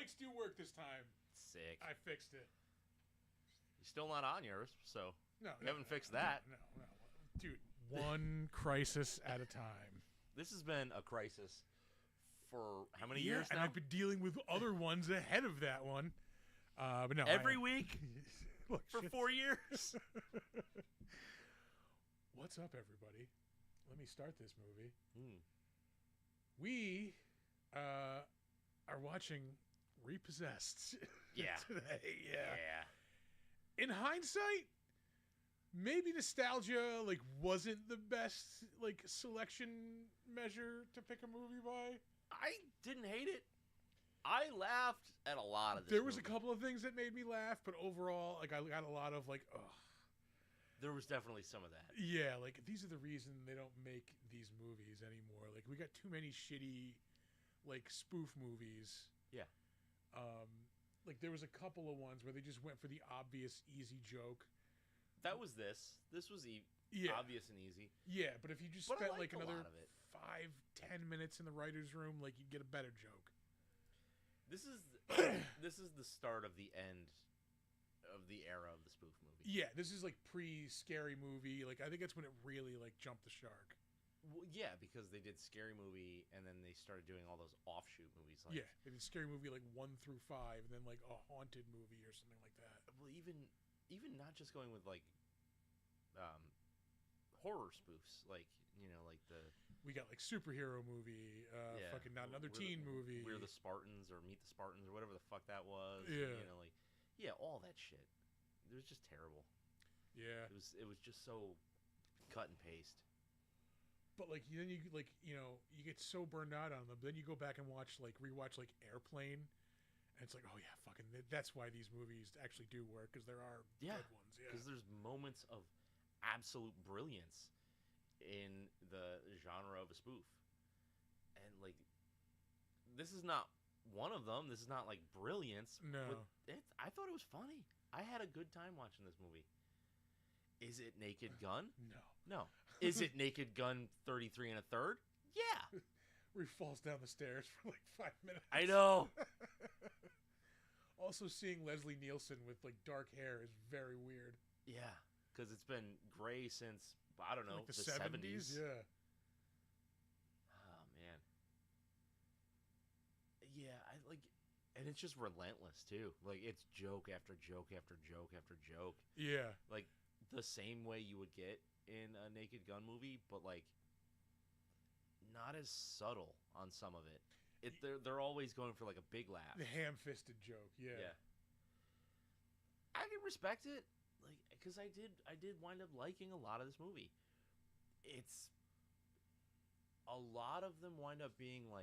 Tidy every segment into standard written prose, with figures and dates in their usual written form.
mics do work this time. Sick. I fixed it. You're still not on yours, so No, you haven't fixed that. No. Dude, one crisis at a time. This has been a crisis for how many years now? And I've been dealing with other ones ahead of that one. But no, every week Look, for 4 years. What's up, everybody? Let me start this movie. Mm. We are watching Repossessed today. Yeah. In hindsight, maybe nostalgia wasn't the best selection measure to pick a movie by. I didn't hate it. I laughed at a lot of this. There was a couple of things that made me laugh, but overall, I got a lot of ugh. There was definitely some of that. Yeah, these are the reason they don't make these movies anymore. We got too many shitty, spoof movies. Yeah. There was a couple of ones where they just went for the obvious, easy joke. That was this. This was obvious and easy. Yeah, but if you just But I spent liked another a lot of it. 5-10 minutes in the writer's room, you'd get a better joke. This is the start of the end of the era of the spoof movie. Yeah, this is pre-scary movie. I think that's when it really jumped the shark. Well, yeah, because they did Scary Movie, and then they started doing all those offshoot movies. Yeah, they did Scary Movie 1 through 5, and then a haunted movie or something like that. Well, even not just going with horror spoofs, the we got superhero movie, fucking Not Another Teen movie. We're the Spartans or Meet the Spartans or whatever the fuck that was. Yeah, all that shit. It was just terrible. Yeah, it was just so cut and paste. But then you get so burned out on them. Then you go back and rewatch Airplane, and it's oh yeah, fucking that's why these movies actually do work, because there are good ones. Yeah, because there's moments of absolute brilliance in the genre of a spoof, and this is not one of them. This is not brilliance. No, I thought it was funny. I had a good time watching this movie. Is it Naked Gun? No. Is it Naked Gun 33 1/3? Yeah. Where he falls down the stairs for 5 minutes. I know. Also, seeing Leslie Nielsen with dark hair is very weird. Yeah, because it's been gray since, I don't know, the 70s. Yeah. Oh man. Yeah, and it's just relentless too. It's joke after joke after joke after joke. Yeah. The same way you would get in a Naked Gun movie, but not as subtle on some of it. They're always going for a big laugh. The ham-fisted joke. Yeah. I can respect it, because I did wind up liking a lot of this movie. It's a lot of them wind up being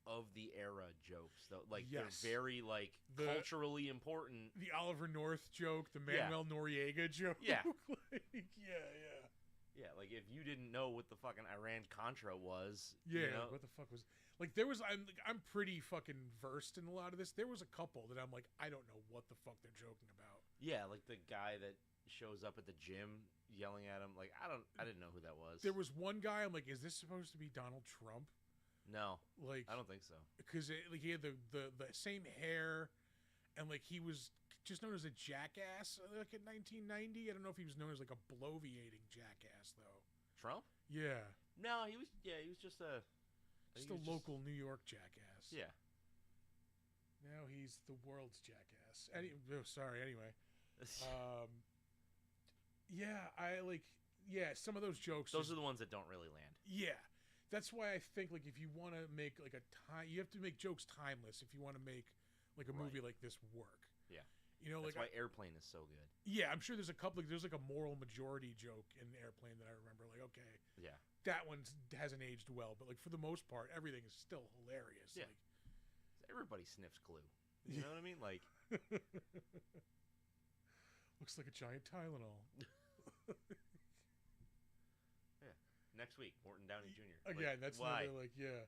of the era jokes, though. Yes. They're very culturally important. The Oliver North joke, the Manuel Noriega joke. Yeah. Yeah. Yeah, if you didn't know what the fucking Iran-Contra was. Yeah, what the fuck was... there was... I'm pretty fucking versed in a lot of this. There was a couple that I'm I don't know what the fuck they're joking about. Yeah, the guy that shows up at the gym yelling at him. I didn't know who that was. There was one guy, I'm is this supposed to be Donald Trump? No, I don't think so. Because he had the same hair, and he was just known as a jackass in 1990. I don't know if he was known as a bloviating jackass though. Trump? Yeah. No, he was. Yeah, he was just a local New York jackass. Yeah. Now he's the world's jackass. Anyway. Yeah, some of those jokes. Those are the ones that don't really land. Yeah. That's why I think if you want to make you have to make jokes timeless if you want to make a movie like this work. Yeah. That's why Airplane is so good. Yeah, I'm sure there's a couple. There's a moral majority joke in Airplane that I remember. Okay. Yeah. That one hasn't aged well, but for the most part, everything is still hilarious. Yeah. Everybody sniffs glue. You know what I mean? Looks like a giant Tylenol. Yeah. Next week, Morton Downey Jr. Again, that's why? Another, yeah.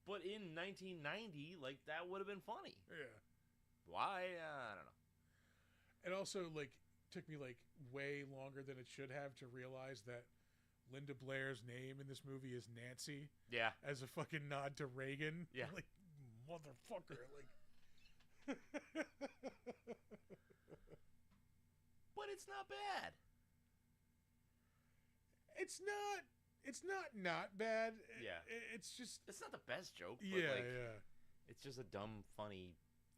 But in 1990, that would have been funny. Yeah. Why? I don't know. It also took me way longer than it should have to realize that Linda Blair's name in this movie is Nancy. Yeah. As a fucking nod to Reagan. Yeah. motherfucker. Like, but it's not bad. It's not bad. Yeah. It's just... It's not the best joke, but Yeah, like, yeah. it's just a dumb, funny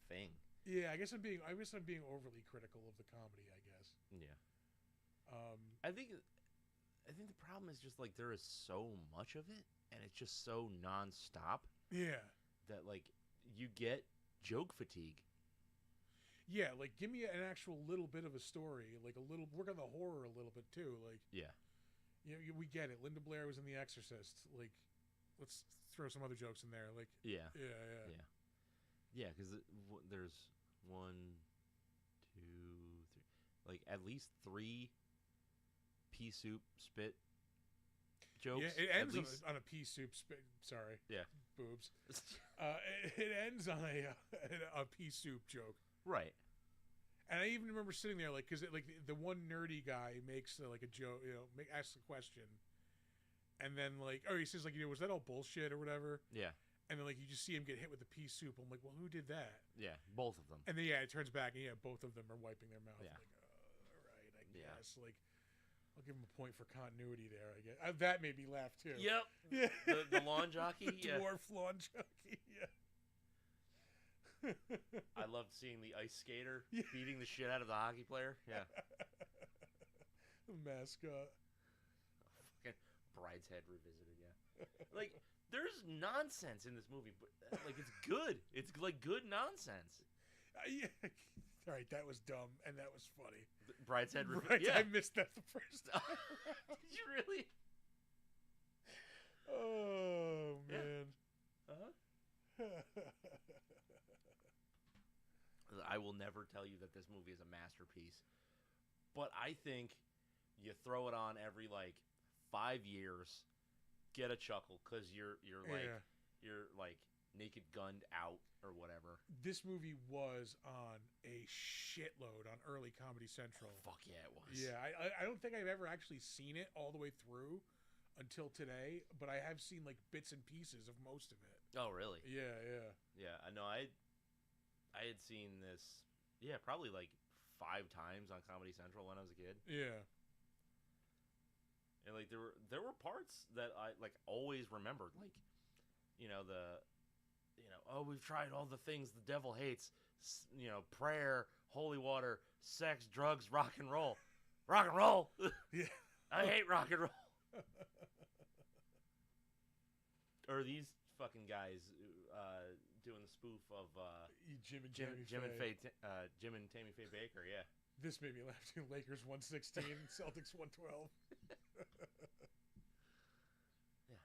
thing. Yeah, I guess I'm being overly critical of the comedy, I guess. Yeah. I think the problem is just like there is so much of it, and it's just so nonstop. Yeah. That like you get joke fatigue. Yeah, like give me an actual little bit of a story, like a little work on the horror a little bit too. Like, yeah, you know, we get it. Linda Blair was in The Exorcist. Like, let's throw some other jokes in there. Like, yeah, yeah. Because there's 1, 2, 3, like at least 3 pea soup spit jokes. Yeah, it ends on a pea soup spit. Sorry. Yeah. Boobs. It ends on a pea soup joke. Right. And I even remember sitting there, like, because like the one nerdy guy makes like a joke, you know, asks a question, and then like, oh, he says like, you know, was that all bullshit or whatever? Yeah. And then like you just see him get hit with the pea soup. I'm like, well, who did that? Yeah, both of them. And then it turns back, and both of them are wiping their mouth. Yeah. I'm like, all right, I guess. Like, I'll give him a point for continuity there. I guess that made me laugh too. Yep. Yeah. The lawn jockey. The dwarf lawn jockey. Yeah. I loved seeing the ice skater beating the shit out of the hockey player. Yeah. The mascot. Fucking Brideshead Revisited, yeah. Like, there's nonsense in this movie, but like it's good. It's like good nonsense. Yeah. All right, that was dumb and that was funny. Brideshead Revisited. Yeah. I missed that the first time. Did you really? Oh man. Uh-huh. I will never tell you that this movie is a masterpiece, but I think you throw it on every like 5 years, get a chuckle because you're like Naked Gunned out or whatever. This movie was on a shitload on early Comedy Central. Oh, fuck yeah, it was. Yeah, I don't think I've ever actually seen it all the way through until today, but I have seen like bits and pieces of most of it. Oh, really? Yeah. I know. I had seen this, probably like 5 times on Comedy Central when I was a kid. Yeah. And like there were parts that I like always remembered, like, oh, we've tried all the things the devil hates, prayer, holy water, sex, drugs, rock and roll. Rock and roll. Yeah. I hate rock and roll. Or these fucking guys doing the spoof of Jim and Tammy Faye Baker, yeah. This made me laugh too. Lakers 116, Celtics 112. Yeah.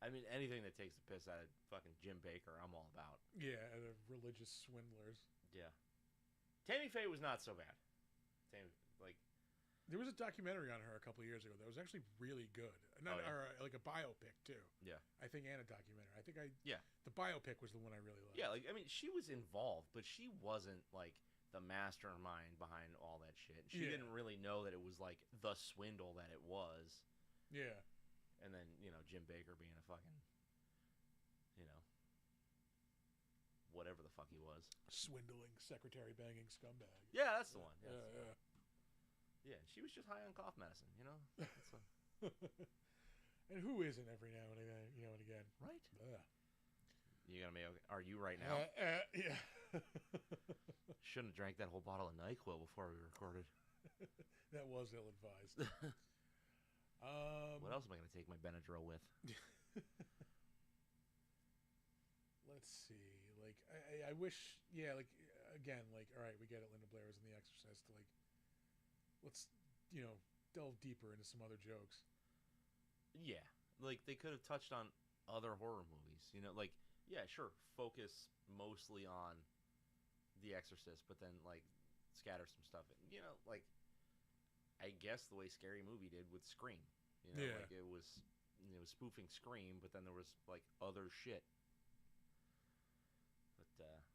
I mean, anything that takes the piss out of fucking Jim Baker, I'm all about. Yeah, and the religious swindlers. Yeah. Tammy Faye was not so bad. There was a documentary on her a couple of years ago that was actually really good. Or like a biopic too. Yeah. I think, and a documentary. Yeah. The biopic was the one I really liked. Yeah, like, I mean, she was involved, but she wasn't like the mastermind behind all that shit. She didn't really know that it was like the swindle that it was. Yeah. And then, Jim Baker being a fucking, whatever the fuck he was. Swindling, secretary banging scumbag. Yeah, that's the one. Yeah. Yeah, she was just high on cough medicine, And who isn't every now and again, Right? You gonna make? Are you right now? Yeah. Shouldn't have drank that whole bottle of NyQuil before we recorded. That was ill-advised. What else am I gonna take my Benadryl with? Let's see. Like, I wish. Yeah. Like, again. Like, all right, we get it. Linda Blair was in The Exorcist. Like, let's delve deeper into some other jokes. Yeah, like they could have touched on other horror movies. Like, yeah, sure, focus mostly on The Exorcist, but then like scatter some stuff in. Like, I guess the way Scary Movie did with Scream. Like it was spoofing Scream, but then there was like other shit. But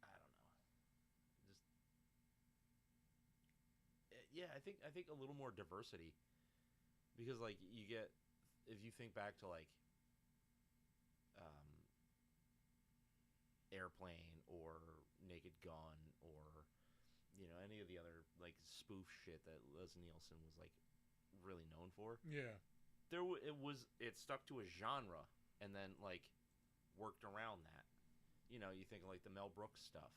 I don't know. I think a little more diversity, because like you get, if you think back to like Airplane or Naked Gun or any of the other like spoof shit that Leslie Nielsen was like really known for. Yeah. It stuck to a genre and then like worked around that. You think of like the Mel Brooks stuff,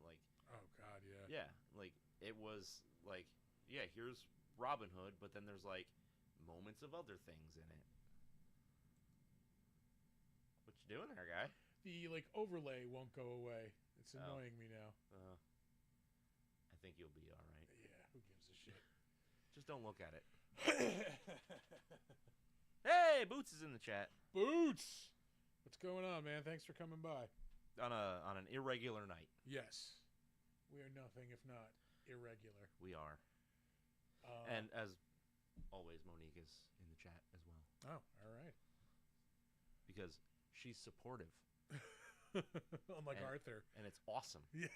like Oh God, yeah. yeah, like it was like yeah, here's Robin Hood, but then there's like moments of other things in it. What you doing there, guy? The like overlay won't go away. It's annoying me now. I think you'll be all right. Yeah, who gives a shit? Just don't look at it. Hey, Boots is in the chat. Boots, what's going on, man? Thanks for coming by. On an irregular night. Yes, we are nothing if not irregular. We are. And as always, Monique is in the chat as well. Oh, all right. Because she's supportive. Unlike Arthur. And it's awesome. Yeah.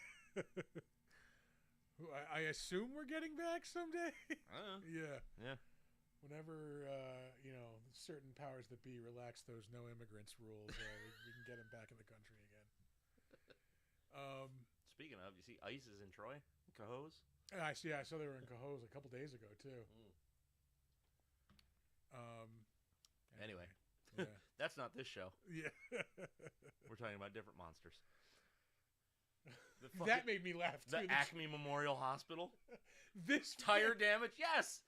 I assume we're getting back someday. Yeah. Yeah. Whenever certain powers that be relax those no immigrants rules, we can get them back in the country again. Speaking of, you see ICE is in Troy, Cohoes. I saw they were in Cohoes a couple days ago too. Anyway, yeah. That's not this show. Yeah. We're talking about different monsters. That made me laugh too. The Acme Memorial Hospital. This tire damage. Yes.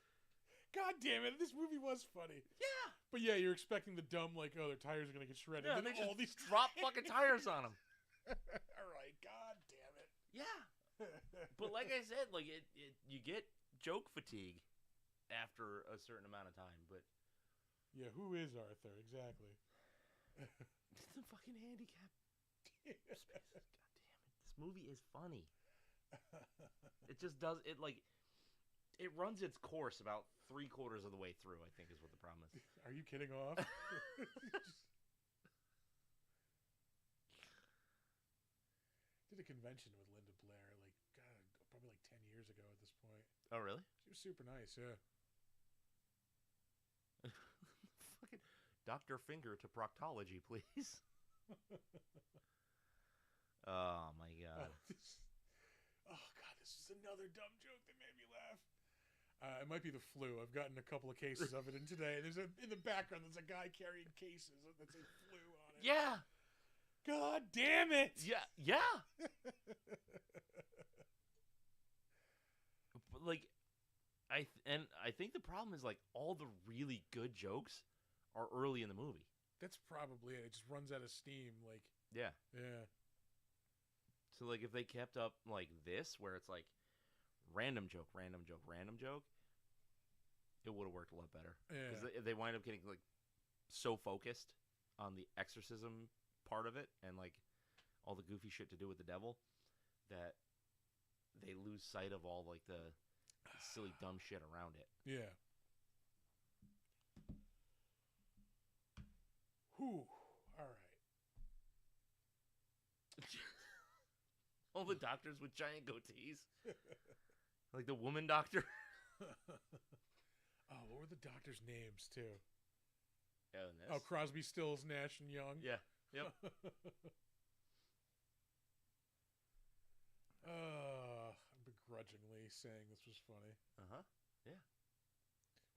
God damn it! This movie was funny. Yeah. But yeah, you're expecting the dumb like, oh, their tires are gonna get shredded. Yeah, and they all just these drop fucking tires on them. All right. God damn it. Yeah. But like I said, like it you get joke fatigue after a certain amount of time. But yeah, who is Arthur exactly? The fucking handicap. God damn it! This movie is funny. It just does it like. It runs its course about 3/4 of the way through, I think, is what the problem is. Are you kidding off? Did a convention with Linda Blair, like, God, probably like 10 years ago at this point. Oh, really? She was super nice, yeah. Fucking Dr. Finger to proctology, please. Oh, my God. Oh, God, this is another dumb joke that made me laugh. It might be the flu. I've gotten a couple of cases of it in today. In the background, there's a guy carrying cases that say flu on it. Yeah. God damn it. Yeah. Yeah. But like, I think the problem is like all the really good jokes are early in the movie. That's probably it. It just runs out of steam. Like. Yeah. Yeah. So like, if they kept up like this, where it's like. Random joke, it would have worked a lot better. Yeah. Because they wind up getting like so focused on the exorcism part of it and like all the goofy shit to do with the devil that they lose sight of all like the silly dumb shit around it. Yeah. Whew. All right. All the doctors with giant goatees. Like the woman doctor. Oh, what were the doctors' names, too? Oh, Crosby, Stills, Nash, and Young? Yeah. Yep. I'm begrudgingly saying this was funny. Uh-huh. Yeah.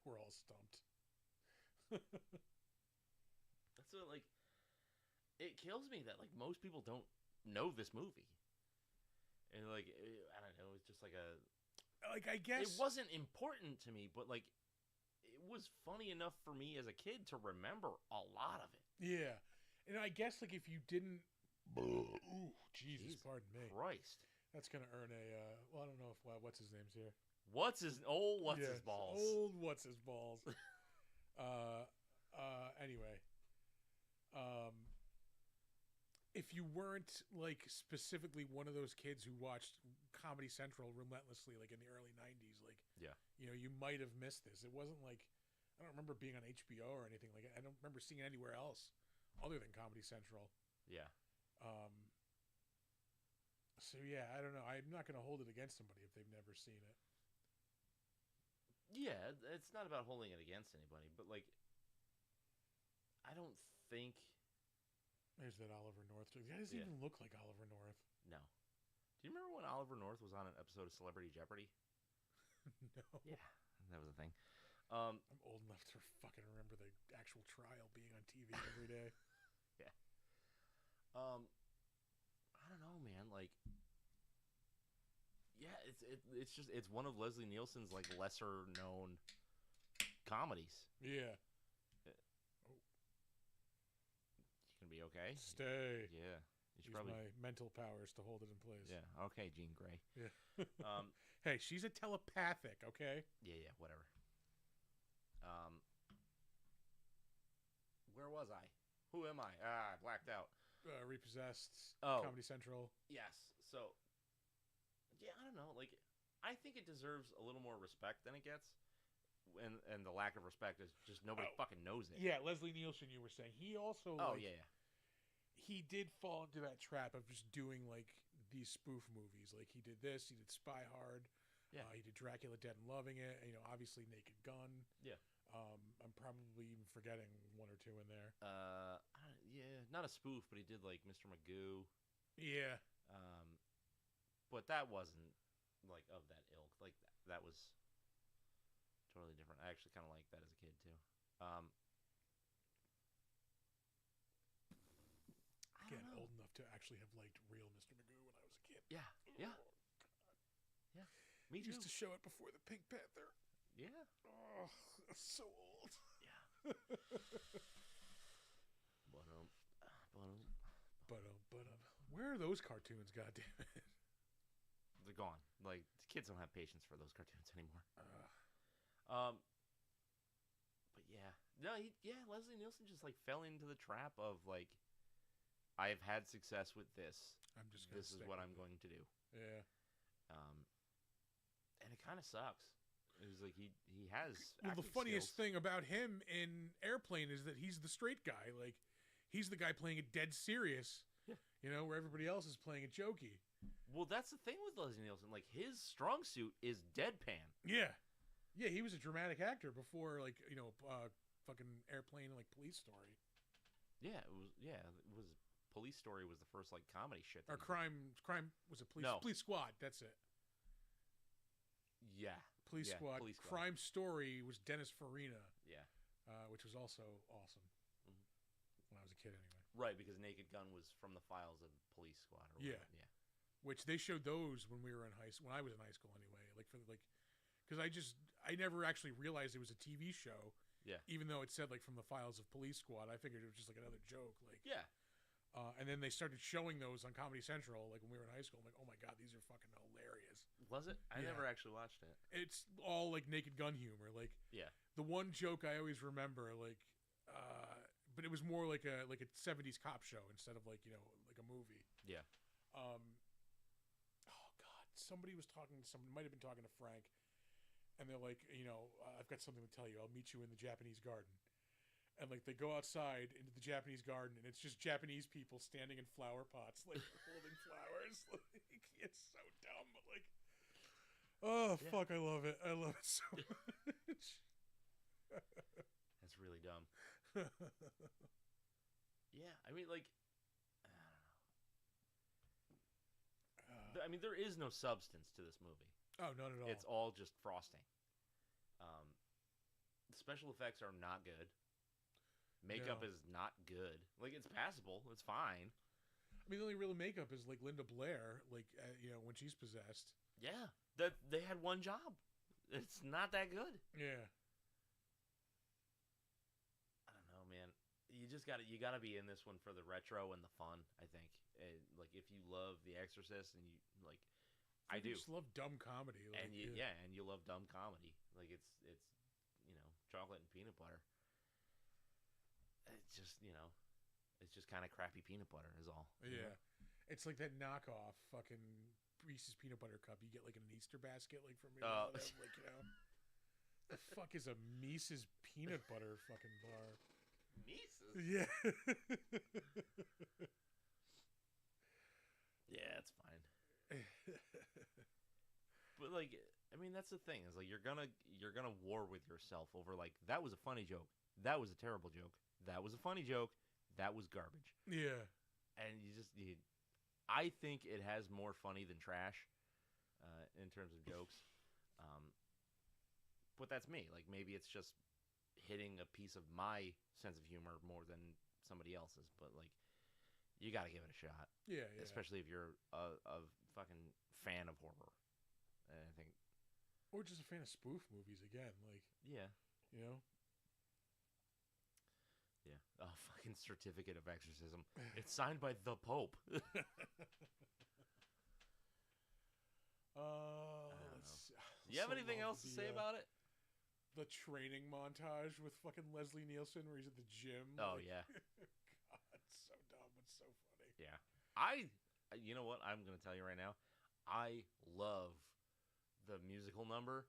We're all stumped. That's what, like, it kills me that, like, most people don't know this movie. And, like, I don't know, it's just like a... Like, I guess... It wasn't important to me, but, like, it was funny enough for me as a kid to remember a lot of it. Yeah. And I guess, like, if you didn't... Ooh, Jesus, pardon me. Christ. That's going to earn a... well, I don't know if... what's his name's here? What's his balls? Old what's his balls. Anyway. If you weren't, like, specifically one of those kids who watched Comedy Central relentlessly, like, in the early 90s, like, yeah, you know, you might have missed this. It wasn't like, I don't remember being on HBO or anything like that. I don't remember seeing it anywhere else other than Comedy Central. Yeah. So, yeah, I don't know. I'm not going to hold it against somebody if they've never seen it. Yeah, it's not about holding it against anybody, but, like, I don't think There's that Oliver North. That doesn't even look like Oliver North. No. Do you remember when Oliver North was on an episode of Celebrity Jeopardy? No. Yeah, that was a thing. I'm old enough to fucking remember the actual trial being on TV every day. Yeah. I don't know, man. Like, yeah, it's one of Leslie Nielsen's like lesser known comedies. Yeah. You gonna be okay? Stay. Yeah. Use my mental powers to hold it in place. Yeah. Okay, Jean Grey. Yeah. Hey, she's a telepathic. Okay. Yeah. Whatever. Where was I? Who am I? I blacked out. Repossessed. Oh. Comedy Central. Yes. So. Yeah, I don't know. Like, I think it deserves a little more respect than it gets. And the lack of respect is just nobody fucking knows it. Yeah, Leslie Nielsen, you were saying. He also. Yeah. He did fall into that trap of just doing like these spoof movies. Like he did this, he did Spy Hard. Yeah. He did Dracula Dead and Loving It. Obviously Naked Gun. Yeah. I'm probably even forgetting one or two in there. Yeah, not a spoof, but he did like Mr. Magoo. Yeah. But that wasn't like of that ilk. Like that was totally different. I actually kind of liked that as a kid too. Again, old enough to actually have liked real Mr. Magoo when I was a kid. Yeah. Yeah. Yeah. Me too. Used to show it before the Pink Panther. Yeah. Oh, so old. Yeah. Where are those cartoons? Goddamn it. They're gone. Like the kids don't have patience for those cartoons anymore. But yeah, no, Leslie Nielsen just like fell into the trap of like, I've had success with this. This is what I'm going to do. Yeah. And it kind of sucks. It was like he has. Well, the funniest thing about him in Airplane is that he's the straight guy. Like, he's the guy playing it dead serious. Yeah. Where everybody else is playing it jokey. Well, that's the thing with Leslie Nielsen. Like, his strong suit is deadpan. Yeah. Yeah, he was a dramatic actor before, like, fucking Airplane and, like, Police Story. Yeah, it was Police Story was the first, like, comedy shit. Or Crime was a Police... No. Police Squad, that's it. Yeah. Police Squad. Police Squad. Crime Story was Dennis Farina. Yeah. Which was also awesome. Mm-hmm. When I was a kid, anyway. Right, because Naked Gun was from the files of Police Squad. Or yeah. Yeah. Which they showed those when we were in when I was in high school, anyway. Because I never actually realized it was a TV show. Yeah. Even though it said like from the files of Police Squad, I figured it was just like another joke. Like. Yeah. And then they started showing those on Comedy Central, like when we were in high school. I'm like, oh my god, these are fucking hilarious. Was it? I never actually watched it. It's all like Naked Gun humor. Like, yeah. The one joke I always remember, like, but it was more like a 70s cop show instead of like like a movie. Yeah. Oh god, somebody was talking to someone. Might have been talking to Frank, and they're like, I've got something to tell you. I'll meet you in the Japanese garden. And, like, they go outside into the Japanese garden, and it's just Japanese people standing in flower pots, like, holding flowers. Like, it's so dumb, but, like, fuck, I love it. I love it so much. That's really dumb. Yeah, I mean, like, I don't know. I mean, there is no substance to this movie. Oh, not at all. It's all just frosting. The special effects are not good. Makeup is not good. Like, it's passable. It's fine. I mean, the only real makeup is, like, Linda Blair, like, when she's possessed. Yeah. They had one job. It's not that good. Yeah. I don't know, man. You gotta be in this one for the retro and the fun, I think. Like, if you love The Exorcist and you, like, I do. You just love dumb comedy. Like, and you love dumb comedy. Like, it's chocolate and peanut butter. It's just, it's just kind of crappy peanut butter is all. Yeah. It's like that knockoff fucking Reese's peanut butter cup you get like in an Easter basket, like from like, the fuck is a Mises peanut butter fucking bar? Mises? Yeah. Yeah, it's fine. But like, I mean, that's the thing is like you're gonna war with yourself over like that was a funny joke, that was a terrible joke. That was a funny joke. that was garbage. Yeah. And I think it has more funny than trash in terms of jokes. But that's me. Like, maybe it's just hitting a piece of my sense of humor more than somebody else's. But, like, you got to give it a shot. Yeah. Especially if you're a fucking fan of horror. And I think... Or just a fan of spoof movies again. Like, yeah. You know? Yeah. A fucking certificate of exorcism. It's signed by the Pope. Do you have anything else to say about it? The training montage with fucking Leslie Nielsen where he's at the gym. Oh, like, yeah. God, it's so dumb. It's so funny. Yeah. You know what? I'm going to tell you right now. I love the musical number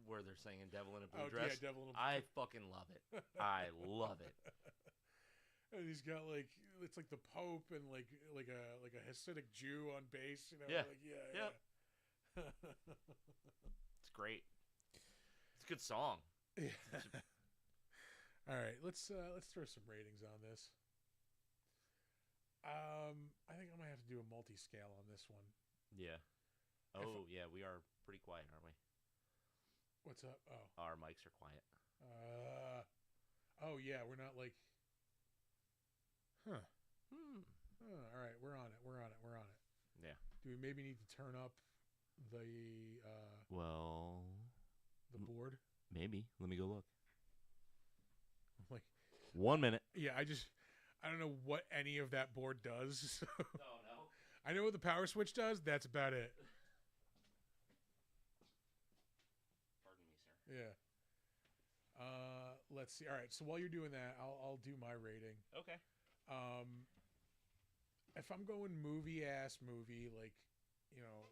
where they're singing Devil in a Blue Dress. Yeah, Devil in a Blue I fucking love it. I love it. And he's got like, it's like the Pope and like a Hasidic Jew on bass, you know? Yeah. Like, yeah. It's great. It's a good song. Yeah. All right, let's throw some ratings on this. I think I might have to do a multi-scale on this one. Yeah. Oh, yeah, we are pretty quiet, aren't we? What's up? Oh. Our mics are quiet. Oh, yeah, we're not like... Huh. All right, we're on it. Yeah. Do we maybe need to turn up the... the board? Maybe. Let me go look. Like 1 minute. Yeah, I don't know what any of that board does. So. Oh, no. I know what the power switch does. That's about it. Pardon me, sir. Yeah. Let's see. All right. So while you're doing that, I'll do my rating. Okay. If I'm going movie, like, you know,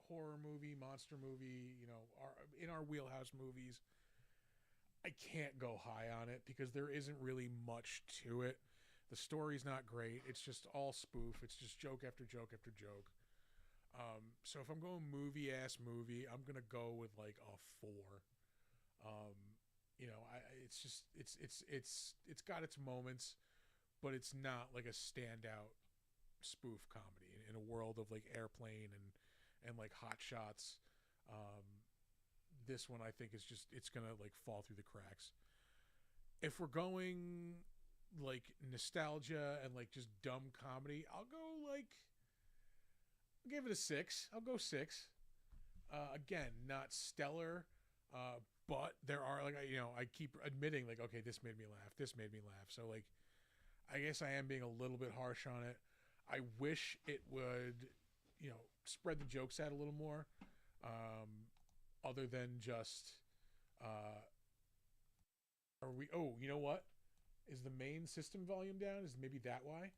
horror movie, monster movie, you know, in our wheelhouse movies, I can't go high on it because there isn't really much to it. The story's not great. It's just all spoof. It's just joke after joke after joke. So if I'm going movie, I'm gonna go with like a 4. You know, it's got its moments, but it's not like a standout spoof comedy in a world of like Airplane and like Hot Shots. This one I think is just, it's gonna like fall through the cracks. If we're going like nostalgia and like just dumb comedy, I'll give it a 6. I'll go 6. Again, not stellar, but there are like, you know, I keep admitting like, okay, this made me laugh. So like, I guess I am being a little bit harsh on it. I wish it would, you know, spread the jokes out a little more, other than just, you know what? Is the main system volume down? Is maybe that why?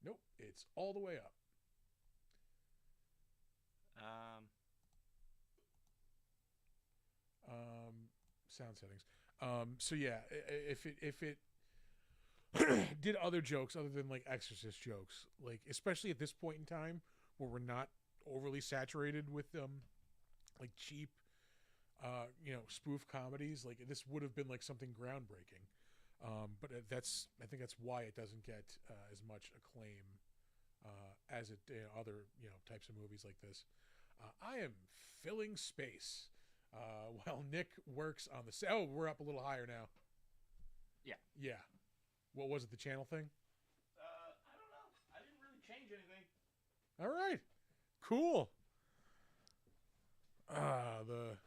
Nope, it's all the way up. Sound settings. So yeah, if it did other jokes other than like Exorcist jokes, like especially at this point in time where we're not overly saturated with like cheap, you know, spoof comedies, like this would have been like something groundbreaking. But I think that's why it doesn't get as much acclaim as it other, you know, types of movies like this. I am filling space while Nick works on the set. Oh, we're up a little higher now. Yeah. What was it? The channel thing? I don't know. I didn't really change anything. All right. Cool. The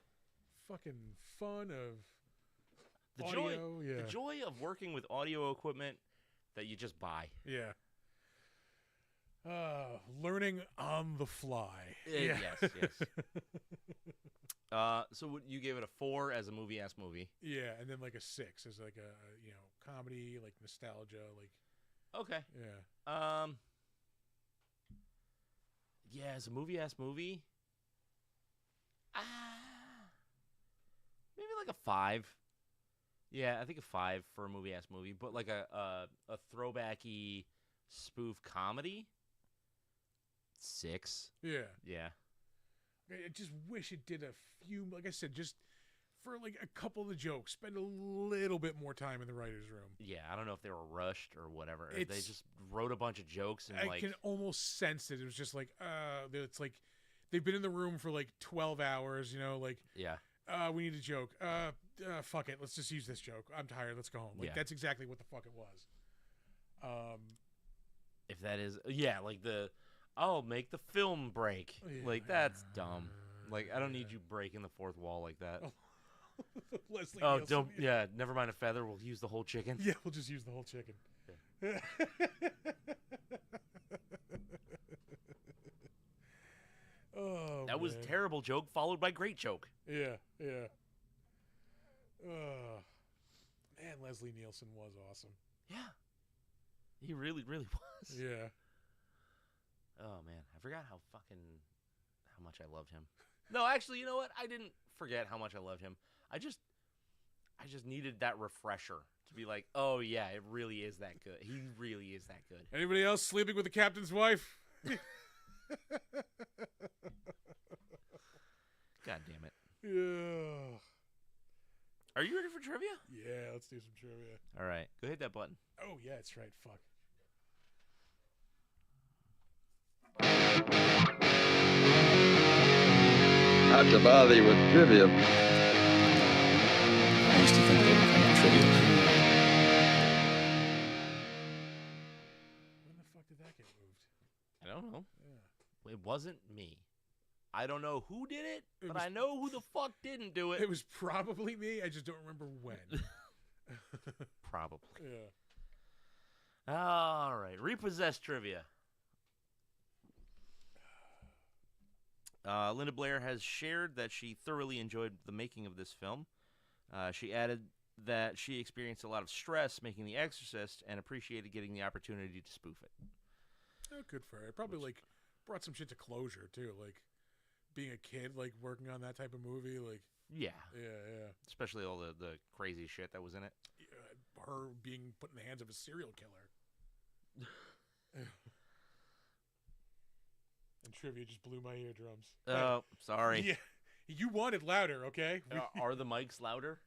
fucking fun of audio. The joy of working with audio equipment that you just buy. Yeah. Learning on the fly. Yes. So you gave it a 4 as a movie-ass movie. Yeah, and then like a 6 as like a, you know, comedy, like nostalgia, like. Okay. Yeah. Yeah, as a movie-ass movie. Maybe like a 5. Yeah, I think a 5 for a movie-ass movie, but like a throwbacky spoof comedy. 6. Yeah. Yeah. I just wish it did a few, like I said, just for like a couple of the jokes, spend a little bit more time in the writer's room. Yeah, I don't know if they were rushed or whatever. They just wrote a bunch of jokes and I can almost sense it. It was just like, it's like they've been in the room for like 12 hours, like, yeah. We need a joke. Fuck it. Let's just use this joke. I'm tired. Let's go home. Like, that's exactly what the fuck it was. If that is, like I'll make the film break. Like, that's dumb. Like, I don't need you breaking the fourth wall like that. Leslie oh, Nielsen. don't. Never mind a feather. We'll use the whole chicken. Yeah, we'll just use the whole chicken. Yeah. Oh, that was terrible joke followed by great joke. Yeah. Man, Leslie Nielsen was awesome. Yeah. He really, really was. Yeah. Oh, man. I forgot how much I loved him. No, actually, you know what? I didn't forget how much I loved him. I just needed that refresher to be like, oh, yeah, it really is that good. He really is that good. Anybody else sleeping with the captain's wife? God damn it. Yeah. Are you ready for trivia? Yeah, let's do some trivia. All right. Go hit that button. Oh, yeah, that's right. Fuck. Not to bother you with trivia. I used to think they were kind of trivial. When the fuck did that get moved? I don't know. Yeah. It wasn't me. I don't know who did it, but I know who the fuck didn't do it. It was probably me. I just don't remember when. Probably. Yeah. All right. Repossessed trivia. Linda Blair has shared that she thoroughly enjoyed the making of this film. She added that she experienced a lot of stress making The Exorcist and appreciated getting the opportunity to spoof it. Oh, good for her. Probably brought some shit to closure too. Like being a kid, working on that type of movie. Yeah. Especially all the crazy shit that was in it. Her being put in the hands of a serial killer. And trivia just blew my eardrums. Oh, sorry. Yeah, you wanted louder, okay? Are the mics louder?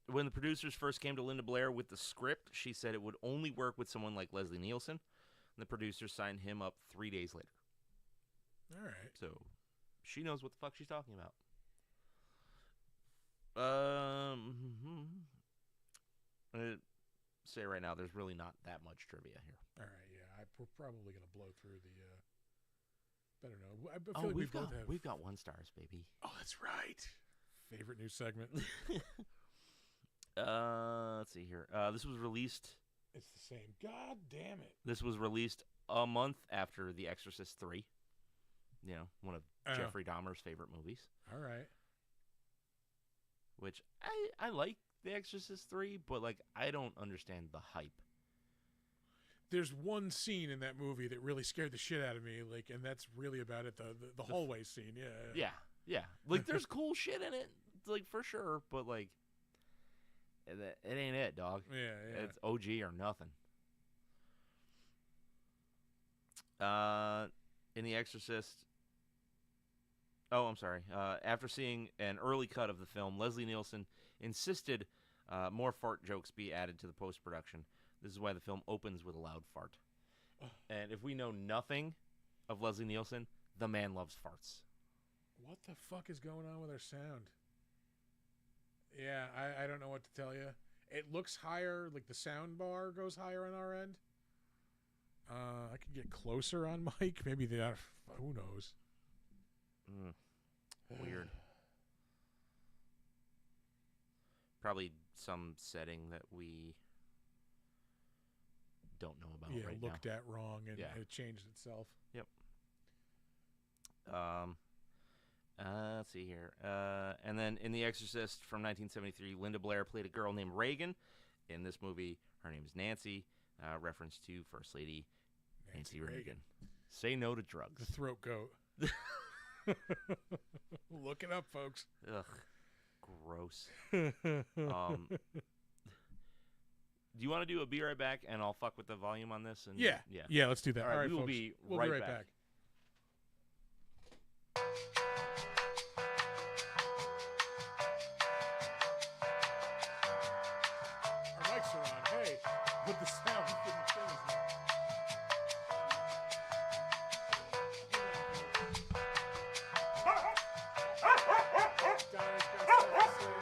When the producers first came to Linda Blair with the script, she said it would only work with someone like Leslie Nielsen. And the producers signed him up 3 days later. All right. So she knows what the fuck she's talking about. I'm say right now, there's really not that much trivia here. All right, yeah, we're probably gonna blow through the. I don't know. I feel like we've got 1 stars, baby. Oh, that's right. Favorite new segment. Let's see here. This was released. It's the same. God damn it. This was released a month after The Exorcist 3. You know, one of Jeffrey Dahmer's favorite movies. All right. Which I like The Exorcist 3, but I don't understand the hype. There's one scene in that movie that really scared the shit out of me, and that's really about it. The hallway scene, yeah. There's cool shit in it, for sure, but it ain't it, dog. Yeah. It's OG or nothing. In The Exorcist. Oh, I'm sorry. After seeing an early cut of the film, Leslie Nielsen insisted more fart jokes be added to the post-production. This is why the film opens with a loud fart. And if we know nothing of Leslie Nielsen, the man loves farts. What the fuck is going on with our sound? Yeah, I don't know what to tell you. It looks higher, the sound bar goes higher on our end. I could get closer on mic. Maybe that. Who knows? Weird. Probably some setting that we don't know about right now. Looked at wrong and it changed itself. Yep. Let's see here. And then in The Exorcist from 1973, Linda Blair played a girl named Reagan. In this movie, her name is Nancy, reference to First Lady Nancy Reagan. Say no to drugs. The throat goat. Look it up, folks. Ugh. Gross. Do you want to do a Be Right Back, and I'll fuck with the volume on this? And yeah, let's do that. All right, we'll folks. be right back. put the sound for the things now. Donna's got stuff to say.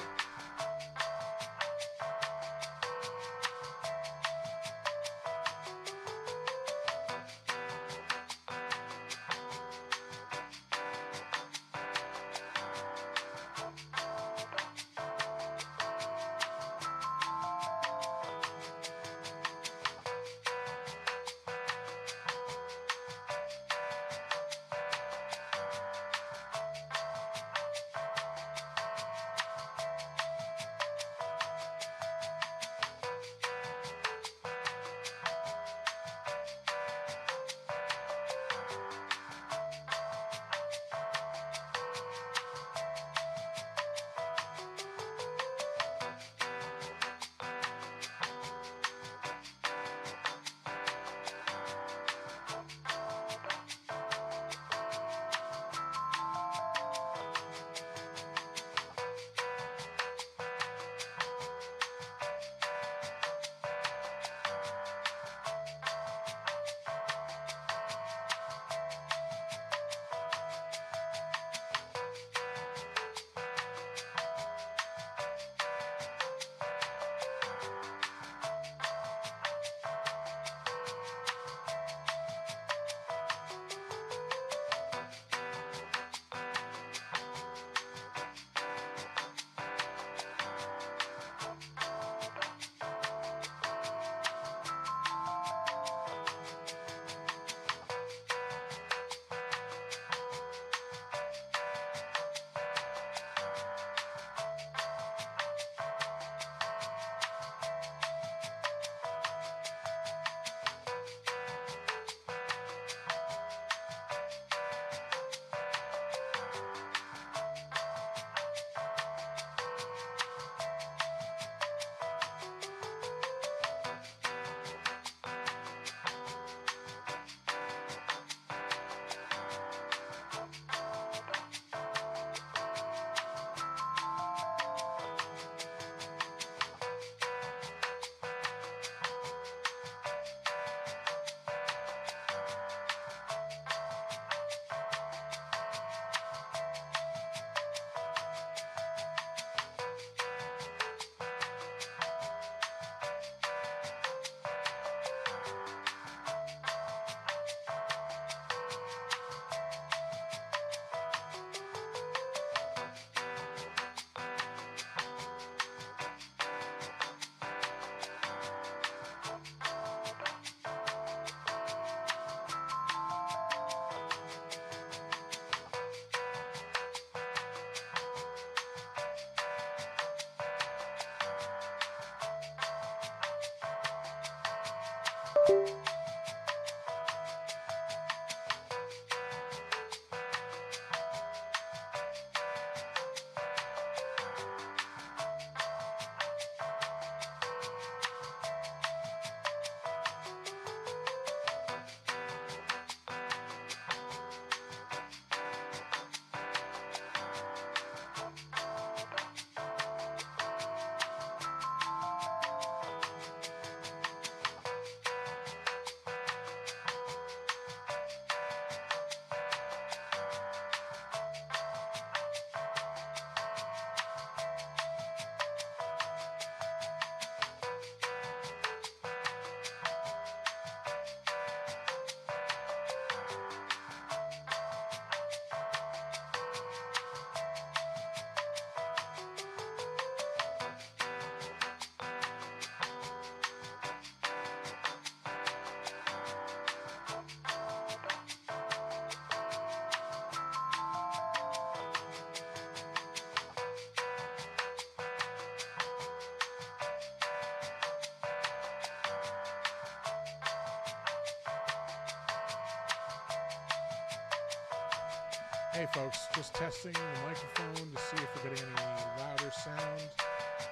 Hey folks, just testing the microphone to see if we're getting any louder sound.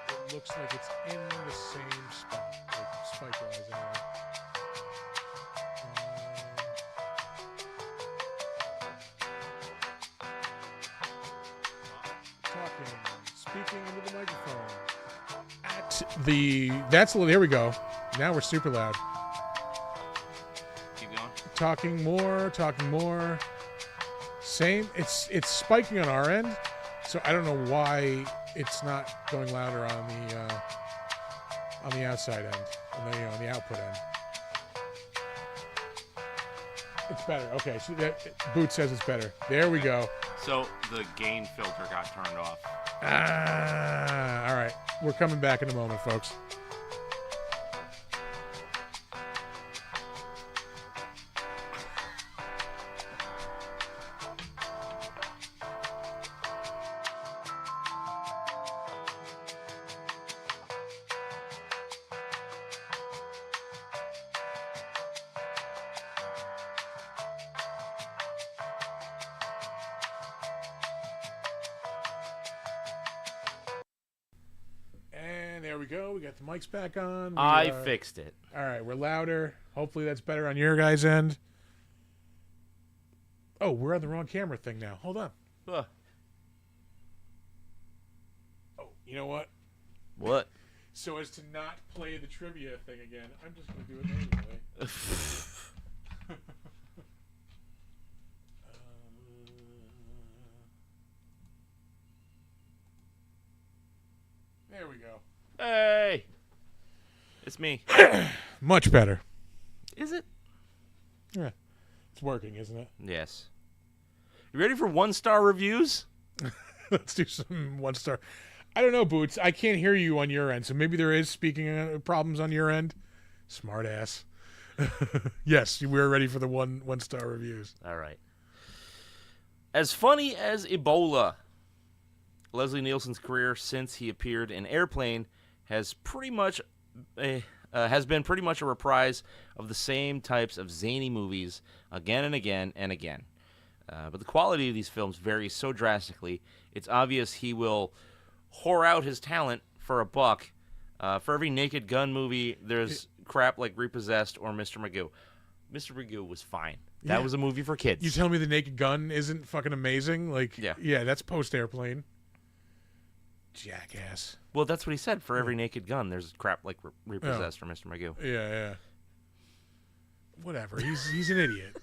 It looks like it's in the same spot, like spike-wise anyway. Talking, speaking into the microphone. There we go. Now we're super loud. Keep going. Talking more. Same. It's spiking on our end, so I don't know why it's not going louder on the outside end, on the output end. It's better. Okay, so Boot says it's better. There we go. So the gain filter got turned off. All right. We're coming back in a moment, folks. There we go. We got the mics back on. I fixed it. All right, we're louder. Hopefully that's better on your guys' end. Oh, we're on the wrong camera thing now. Hold on. Oh, you know what? What? So as to not play the trivia thing again, I'm just going to do it anyway. There we go. Hey! It's me. Much better. Is it? Yeah. It's working, isn't it? Yes. You ready for 1-star reviews? Let's do some 1-star. I don't know, Boots. I can't hear you on your end, so maybe there is speaking problems on your end. Smart ass. Yes, we're ready for the 1-star reviews. All right. As funny as Ebola, Leslie Nielsen's career since he appeared in Airplane has been pretty much a reprise of the same types of zany movies again and again and again. But the quality of these films varies so drastically, it's obvious he will whore out his talent for a buck. For every Naked Gun movie, there's crap like Repossessed or Mr. Magoo. Mr. Magoo was fine. That was a movie for kids. You tell me the Naked Gun isn't fucking amazing? Like, yeah, that's post-Airplane. Jackass. Well, that's what he said. For every Naked Gun, there's crap like Repossessed or Mr. Magoo. Yeah. Whatever. He's an idiot.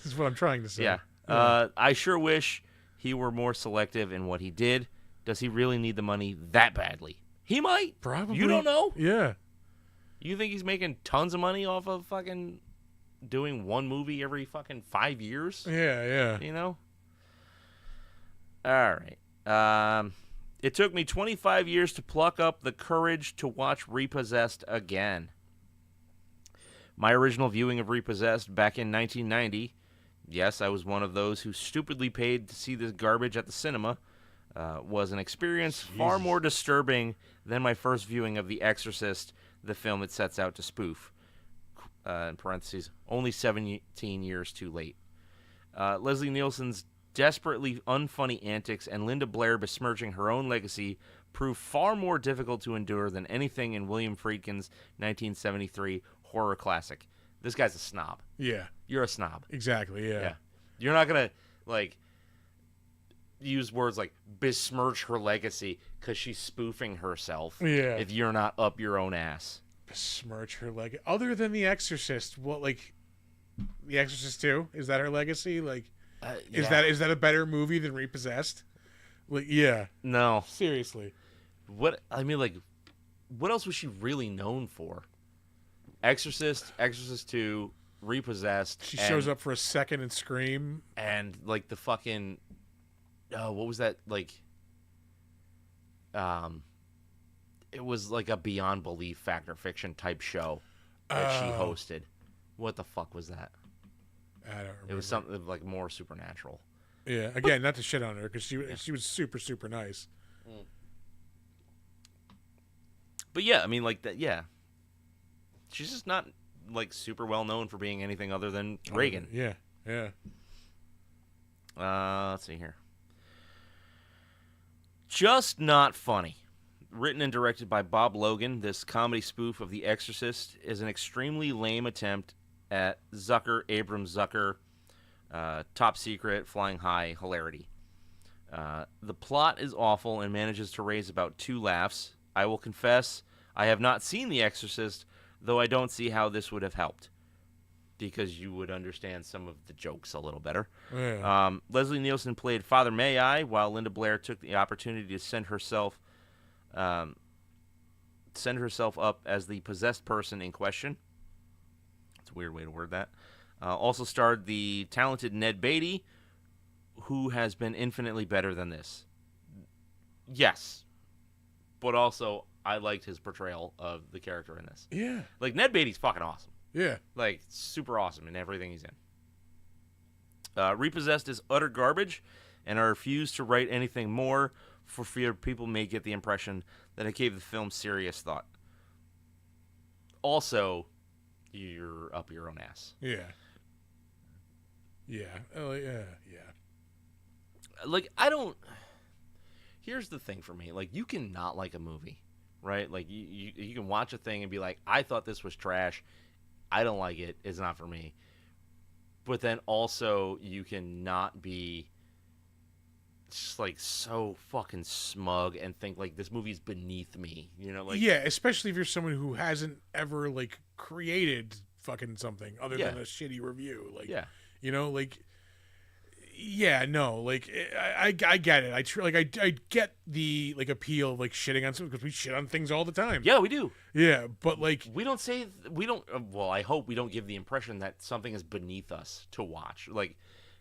Is what I'm trying to say. Yeah. I sure wish he were more selective in what he did. Does he really need the money that badly? He might. Probably. You don't know? Yeah. You think he's making tons of money off of fucking doing one movie every fucking 5 years? Yeah. You know? All right. It took me 25 years to pluck up the courage to watch Repossessed again. My original viewing of Repossessed back in 1990, yes, I was one of those who stupidly paid to see this garbage at the cinema, was an experience far more disturbing than my first viewing of The Exorcist, the film it sets out to spoof. In parentheses, only 17 years too late. Leslie Nielsen's desperately unfunny antics and Linda Blair besmirching her own legacy proved far more difficult to endure than anything in William Friedkin's 1973 horror classic. This guy's a snob. Yeah. You're a snob. Exactly, yeah. You're not going to, use words like besmirch her legacy because she's spoofing herself if you're not up your own ass. Besmirch her legacy. Other than The Exorcist, The Exorcist 2? Is that her legacy? Is that a better movie than Repossessed? No. Seriously. What else was she really known for? Exorcist, Exorcist 2, Repossessed. She shows up for a second in Scream. And the fucking what was that it was like a Beyond Belief Fact or Fiction type show that she hosted. What the fuck was that? I don't remember. It was something more supernatural. Yeah, again, not to shit on her because she was super, super nice. But yeah, I mean, that. Yeah, she's just not super well known for being anything other than Reagan. Yeah. Let's see here. Just not funny. Written and directed by Bob Logan, this comedy spoof of The Exorcist is an extremely lame attempt at Abrams Zucker, top secret, flying high hilarity. The plot is awful and manages to raise about 2 laughs. I will confess, I have not seen The Exorcist, though I don't see how this would have helped, because you would understand some of the jokes a little better. Yeah. Leslie Nielsen played Father May-I, while Linda Blair took the opportunity to send herself up as the possessed person in question. It's a weird way to word that. Also starred the talented Ned Beatty, who has been infinitely better than this. Yes. But also, I liked his portrayal of the character in this. Yeah. Like, Ned Beatty's fucking awesome. Yeah. Like, super awesome in everything he's in. Repossessed is utter garbage, and I refuse to write anything more for fear people may get the impression that I gave the film serious thought. Also, you're up your own ass. Yeah. Yeah. Oh, yeah. Yeah. Like, I don't... Here's the thing for me. Like, you can not like a movie, right? Like, you can watch a thing and be like, I thought this was trash. I don't like it. It's not for me. But then also, you can not be just, like, so fucking smug and think, like, this movie's beneath me. You know, like... Yeah, especially if you're someone who hasn't ever, like, created fucking something other than a shitty review. Like, Yeah. You know, like... Yeah, no, like I get it. I get the like appeal of like shitting on something because we shit on things all the time. Yeah, we do. Yeah, but like We don't say... We don't... Well, I hope we don't give the impression that something is beneath us to watch. Like,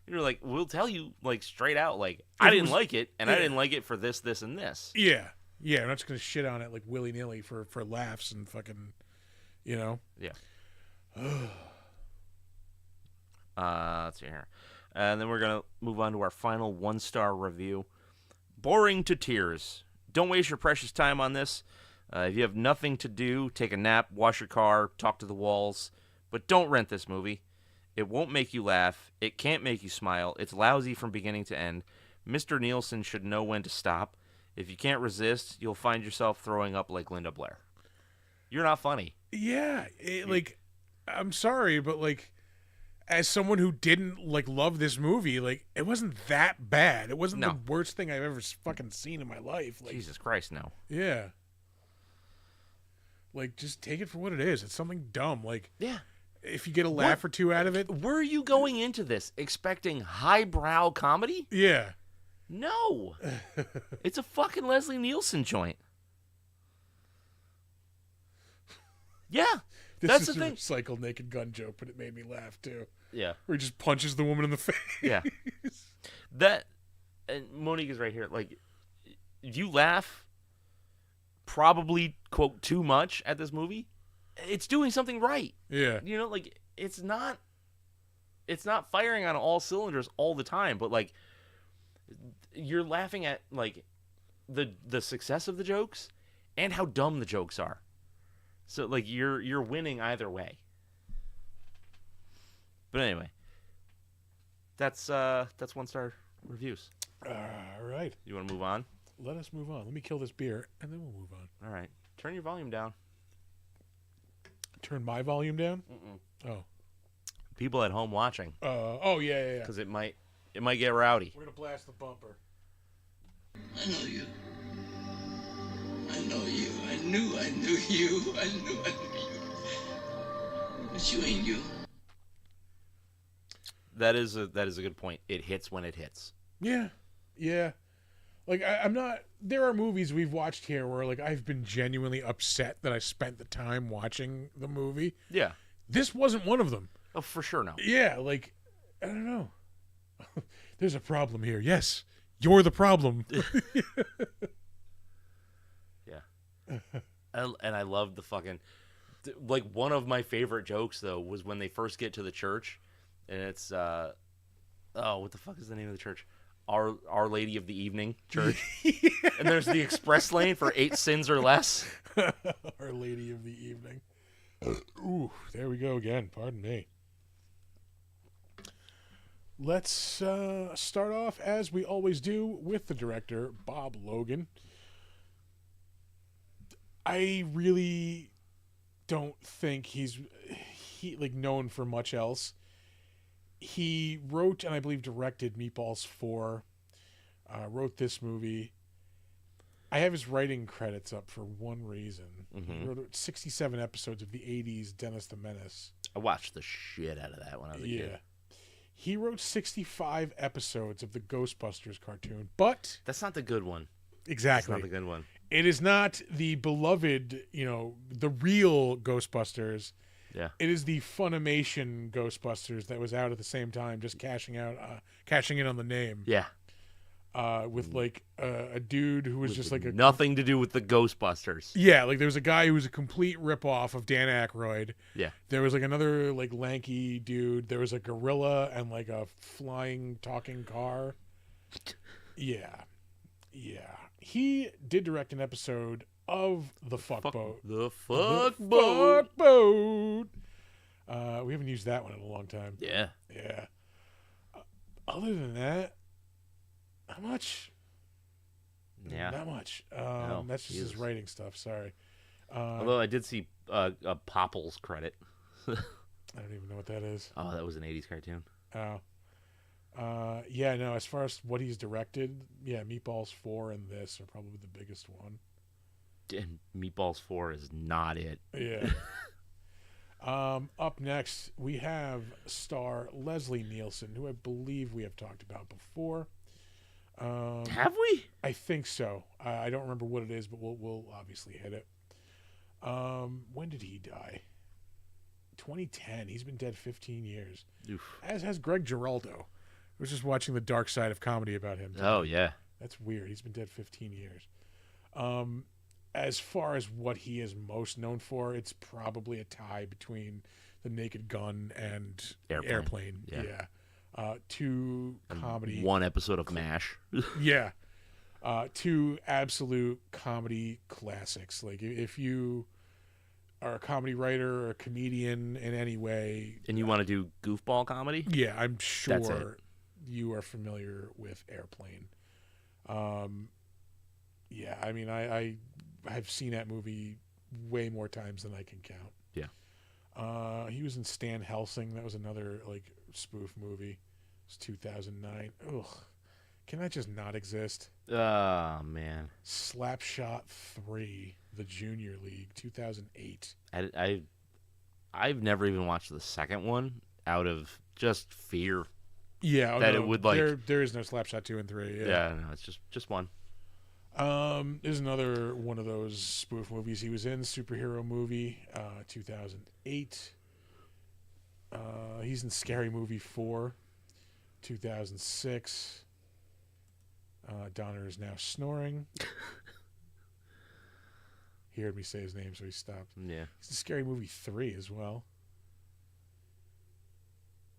you're like, we'll tell you, like, straight out, like, I didn't like it, and I didn't like it for this, this, and this. Yeah. Yeah, I'm not just gonna shit on it like willy-nilly for laughs and fucking, you know? Yeah. Let's see here. And then we're going to move on to our final one-star review. Boring to tears. Don't waste your precious time on this. If you have nothing to do, take a nap, wash your car, talk to the walls. But don't rent this movie. It won't make you laugh. It can't make you smile. It's lousy from beginning to end. Mr. Nielsen should know when to stop. If you can't resist, you'll find yourself throwing up like Linda Blair. You're not funny. Yeah, like, I'm sorry, but like, as someone who didn't like love this movie, like, it wasn't that bad. It wasn't the worst thing I've ever fucking seen in my life. Like, Jesus Christ, no. Yeah. Like, just take it for what it is. It's something dumb. Like, yeah. If you get a laugh or two out of it. Were you going into this expecting highbrow comedy? Yeah. No. It's a fucking Leslie Nielsen joint. Yeah. That's the thing. This is a recycled Naked Gun joke, but it made me laugh too. Yeah. Where he just punches the woman in the face. Yeah. That, and Monique is right here. Like, you laugh probably, quote, too much at this movie. It's doing something right. Yeah. You know, like, it's not firing on all cylinders all the time, but like, you're laughing at like the success of the jokes and how dumb the jokes are. So like, you're winning either way. But anyway, that's 1-star reviews. All right. You want to move on? Let us move on. Let me kill this beer, and then we'll move on. All right. Turn your volume down. Turn my volume down? Mm-mm. Oh. People at home watching. Oh, yeah. Because it might get rowdy. We're going to blast the bumper. I know you. I know you. I knew you. I knew you. But you ain't you. That is a good point. It hits when it hits. Yeah. Yeah. Like, I'm not... There are movies we've watched here where, like, I've been genuinely upset that I spent the time watching the movie. Yeah. This wasn't one of them. Oh, for sure, no. Yeah, like, I don't know. There's a problem here. Yes, you're the problem. Yeah. And I love the fucking... Like, one of my favorite jokes, though, was when they first get to the church, and it's... what the fuck is the name of the church? Our Lady of the Evening Church. Yeah. And there's the express lane for 8 sins or less. Our Lady of the Evening. Ooh, there we go again. Pardon me. Let's start off, as we always do, with the director, Bob Logan. I really don't think he's known for much else. He wrote and I believe directed Meatballs 4. Wrote this movie. I have his writing credits up for one reason. Mm-hmm. He wrote 67 episodes of the 80s Dennis the Menace. I watched the shit out of that when I was a kid. He wrote 65 episodes of the Ghostbusters cartoon, but... That's not the good one. Exactly. That's not the good one. It is not the beloved, the real Ghostbusters. Yeah. It is the Funimation Ghostbusters that was out at the same time, just cashing in on the name. Yeah. With like a dude who was just like nothing to do with the Ghostbusters. Yeah, like there was a guy who was a complete ripoff of Dan Aykroyd. Yeah. There was like another like lanky dude. There was a gorilla and like a flying talking car. Yeah. He did direct an episode of The Fuck Boat. The Fuck Boat. We haven't used that one in a long time. Yeah. Other than that, not much. Yeah. Not much. No, that's just his writing stuff. Sorry. Although I did see a Popples credit. I don't even know what that is. Oh, that was an 80s cartoon. Oh. Yeah, no, as far as what he's directed, yeah, Meatballs 4 and this are probably the biggest one. And Meatballs 4 is not it. Yeah. Up next, we have star Leslie Nielsen, who I believe we have talked about before. Have we? I think so. I don't remember what it is, but we'll obviously hit it. When did he die? 2010. He's been dead 15 years. Oof. As has Greg Giraldo. I was just watching The Dark Side of Comedy about him today. Oh, yeah. That's weird. He's been dead 15 years. As far as what he is most known for, it's probably a tie between The Naked Gun and Airplane. Yeah. Two comedy. One episode of MASH. Yeah. Two absolute comedy classics. Like, if you are a comedy writer or a comedian in any way. And you want to do goofball comedy? Yeah, I'm sure you are familiar with Airplane. Yeah, I mean, I've seen that movie way more times than I can count. Yeah. He was in Stan Helsing. That was another like spoof movie. It was 2009. Ugh. Can that just not exist? Oh, man. Slapshot 3, The Junior League, 2008. I've never even watched the second one out of just fear. Yeah. That it would like... There is no Slapshot 2 and 3. Yeah, no, it's just one. There's another one of those spoof movies he was in, superhero movie, 2008. He's in Scary Movie 4, 2006. Donner is now snoring. He heard me say his name, so he stopped. Yeah. He's in Scary Movie 3 as well.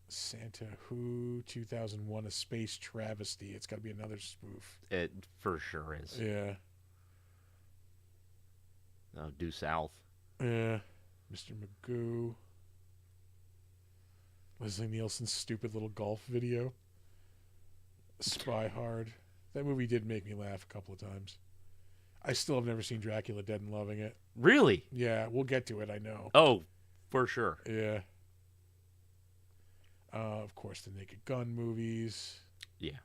Santa Who, 2001, A Space Travesty. It's got to be another spoof. It for sure is. Yeah. Due South. Yeah. Mr. Magoo. Leslie Nielsen's stupid little golf video. Spy Hard. That movie did make me laugh a couple of times. I still have never seen Dracula Dead and loving it. Really? Yeah, we'll get to it, I know. Oh, for sure. Yeah. Of course, the Naked Gun movies. Yeah.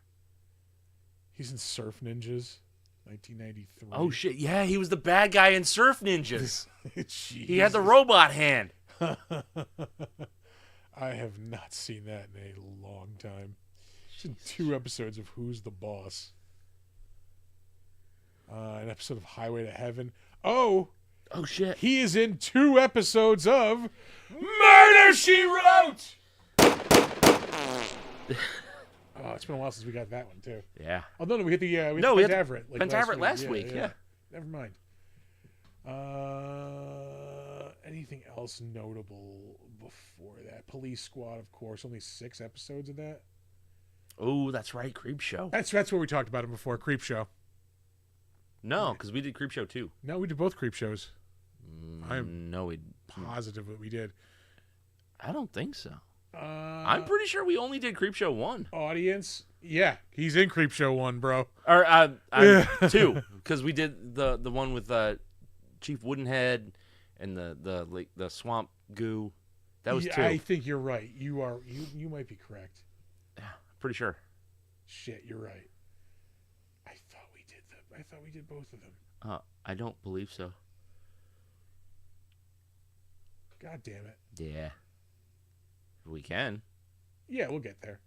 He's in Surf Ninjas, 1993. Oh, shit. Yeah, he was the bad guy in Surf Ninjas. He had the Jesus. robot hand. I have not seen that in a long time. He's in 2 episodes of Who's the Boss. An episode of Highway to Heaven. Oh, shit. He is in 2 episodes of Murder, She Wrote! Oh, it's been a while since we got that one, too. Yeah. Oh, no, we hit the we hit Pentaverate. Pentaverate last week, yeah. Never mind. Anything else notable before that? Police Squad, of course. Only 6 episodes of that. Oh, that's right. Creep Show. That's what we talked about him before. Creep Show. No, because we did Creep Show 2. No, we did both Creep Shows. No, we Positive that we did. I don't think so. I'm pretty sure we only did Creep Show 1. Audience, yeah, he's in Creep Show 1, bro. Or 2, because we did the one with Chief Woodenhead and the swamp goo. That was 2. I think you're right. You might be correct. Yeah, pretty sure. Shit, you're right. I thought we did thought we did both of them. I don't believe so. God damn it. Yeah. We can. Yeah, we'll get there.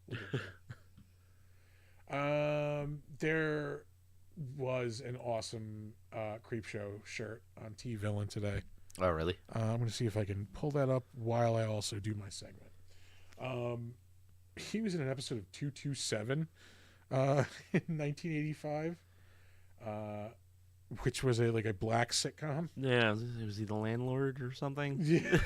There was an awesome Creepshow shirt on T-Villain today. Oh, really? I'm going to see if I can pull that up while I also do my segment. He was in an episode of 227 in 1985, which was a black sitcom. Yeah, was he the landlord or something? Yeah.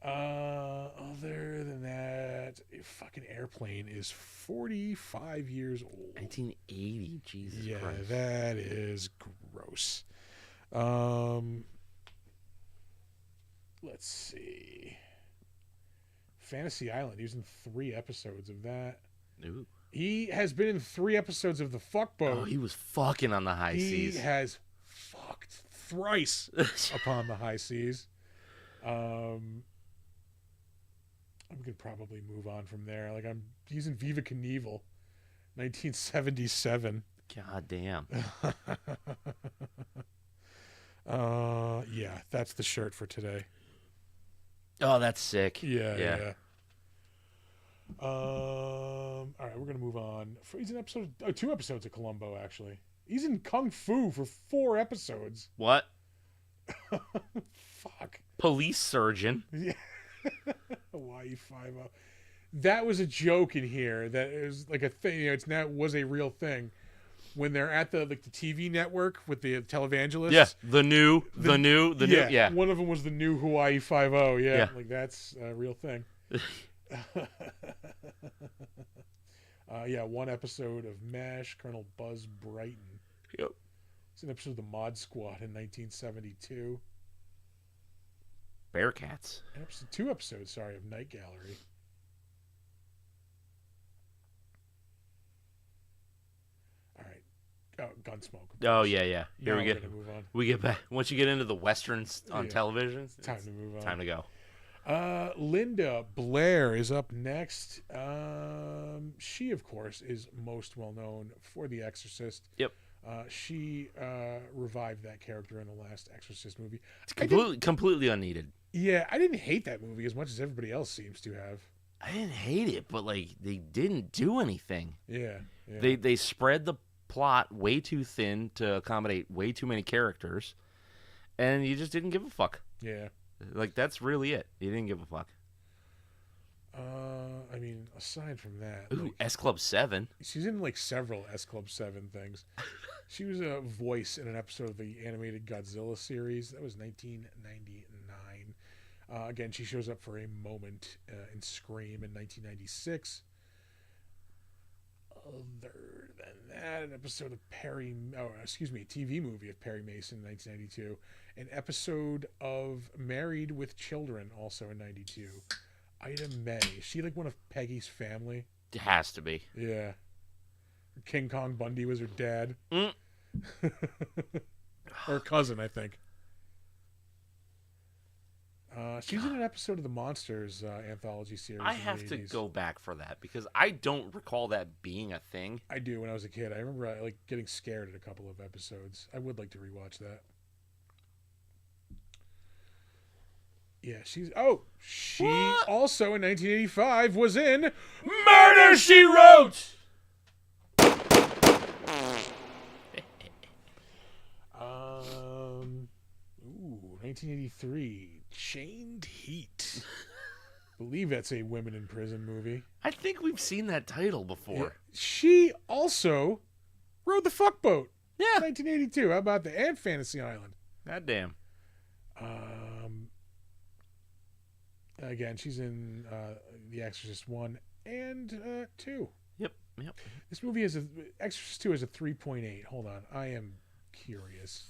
Other than that, fucking Airplane is 45 years old. 1980, Jesus Christ. Yeah, that is gross. Let's see. Fantasy Island. He was in 3 episodes of that. Ooh. He has been in 3 episodes of The Fuck Boat. Oh, he was fucking on the high seas. He has fucked thrice upon the high seas. I'm gonna probably move on from there. He's in Viva Knievel, 1977. God damn. Yeah, that's the shirt for today. Oh, that's sick. Yeah. All right, we're gonna move on. He's in 2 episodes of Columbo. Actually, he's in Kung Fu for 4 episodes. What? Fuck. Police surgeon. Yeah. YE50. That was a joke in here. That is like a thing. It's now was a real thing. When they're at the TV network with the televangelists. Yeah, the new. Yeah. One of them was the new Hawaii 5-0. Yeah, Yeah. That's a real thing. Yeah, 1 episode of MASH, Colonel Buzz Brighton. Yep. It's an episode of the Mod Squad in 1972. Bearcats. 2 episodes, sorry, of Night Gallery. All right. Oh, Gunsmoke. Oh, yeah. Here we we're get. gonna move on. We get back. Once you get into the westerns on television, It's time to move on. Time to go. Linda Blair is up next. She, of course, is most well known for The Exorcist. Yep. She revived that character in the last Exorcist movie. It's completely unneeded. Yeah, I didn't hate that movie as much as everybody else seems to have. I didn't hate it, but they didn't do anything. Yeah. They spread the plot way too thin to accommodate way too many characters, and you just didn't give a fuck. Yeah. That's really it. You didn't give a fuck. I mean, aside from that, Ooh, S Club 7. She's in several S Club 7 things. She was a voice in an episode of the animated Godzilla series. That was 1999. Again, she shows up for a moment in Scream in 1996. Other than that, an episode of TV movie of Perry Mason in 1992. An episode of Married with Children, also in 92. Ida May. Is she one of Peggy's family? It has to be. Yeah. King Kong Bundy was her dad. Or cousin, I think. She's in an episode of the Monsters anthology series. I have to go back for that because I don't recall that being a thing. I do when I was a kid. I remember getting scared at a couple of episodes. I would like to rewatch that. Yeah, she also in 1985 was in Murder, She Wrote. 1983, Chained Heat. Believe that's a women in prison movie. I think we've seen that title before. Yeah. She also rode the Fuck Boat. Yeah. 1982. How about that? And Fantasy Island. God damn. Again, she's in The Exorcist 1 and 2. Yep. This movie Exorcist 2 is a 3.8. Hold on. I am curious.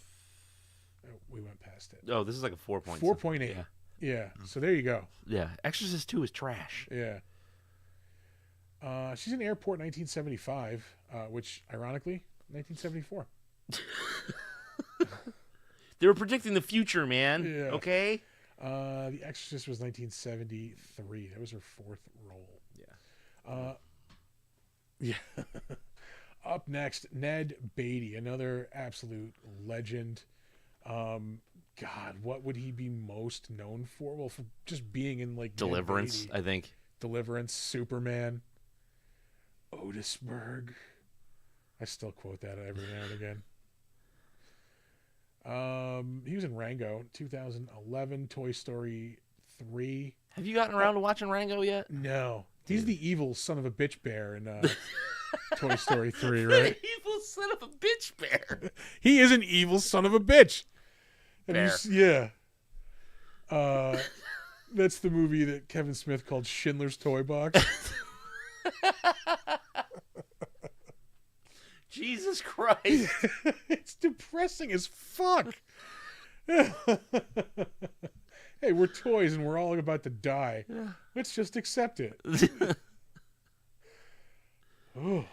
Oh, we went past it. Oh, this is like a 4.8. 4.8. Yeah. So there you go. Yeah. Exorcist 2 is trash. Yeah. She's in Airport 1975, which, ironically, 1974. They were predicting the future, man. Yeah. Okay? The Exorcist was 1973. That was her 4th role. Yeah. Yeah. Up next, Ned Beatty, another absolute legend. God, what would he be most known for? Well, for just being in like Deliverance, I think. Deliverance, Superman, Otisburg. I still quote that every now and again. He was in Rango, 2011, Toy Story 3. Have you gotten around to watching Rango yet? No, he's the evil son of a bitch bear in Toy Story 3, right? The evil son of a bitch bear. He is an evil son of a bitch. And Bear. yeah. That's the movie that Kevin Smith called Schindler's Toy Box. Jesus Christ. It's depressing as fuck. Hey, we're toys and we're all about to die. Let's just accept it. Oh.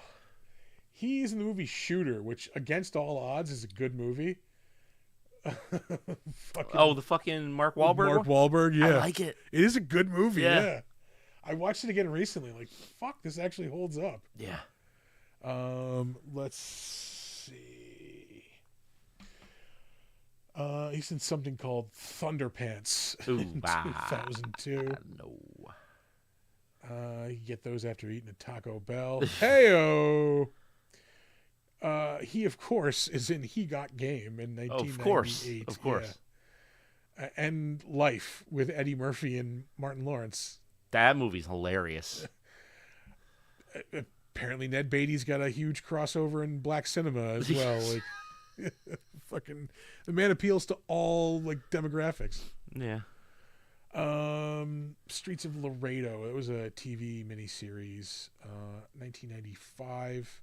He's in the movie Shooter, which, against all odds, is a good movie. The fucking Mark Wahlberg Mark one? Wahlberg, yeah. I like it. It is a good movie, Yeah. yeah. I watched it again recently. Like, fuck, this actually holds up. Yeah. Let's see. He's in something called Thunderpants in 2002. No. You get those after eating a Taco Bell. Heyo. He, of course, is in He Got Game in 1998. Of course. Yeah. And Life with Eddie Murphy and Martin Lawrence. That movie's hilarious. Apparently, Ned Beatty's got a huge crossover in black cinema as well. Like, fucking, the man appeals to all like demographics. Yeah. Streets of Laredo. It was a TV miniseries. 1995.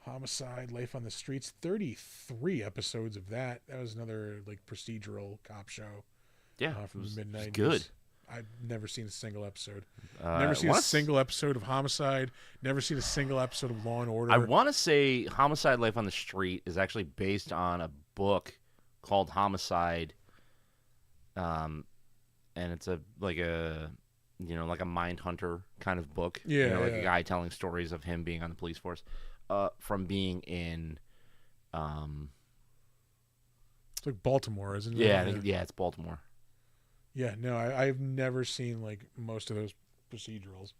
Homicide, Life on the Streets. 33 episodes of that. That was another like procedural cop show. Yeah. From the mid-90s. Good. I've never seen a single episode. Never seen a single episode of Homicide. Never seen a single episode of Law and Order. I want to say Homicide: Life on the Street is actually based on a book called Homicide, and it's a mind hunter kind of book. Yeah, a guy telling stories of him being on the police force, from being in. It's like Baltimore, isn't it? Yeah, I think, it's Baltimore. Yeah, no, I've never seen like most of those procedurals.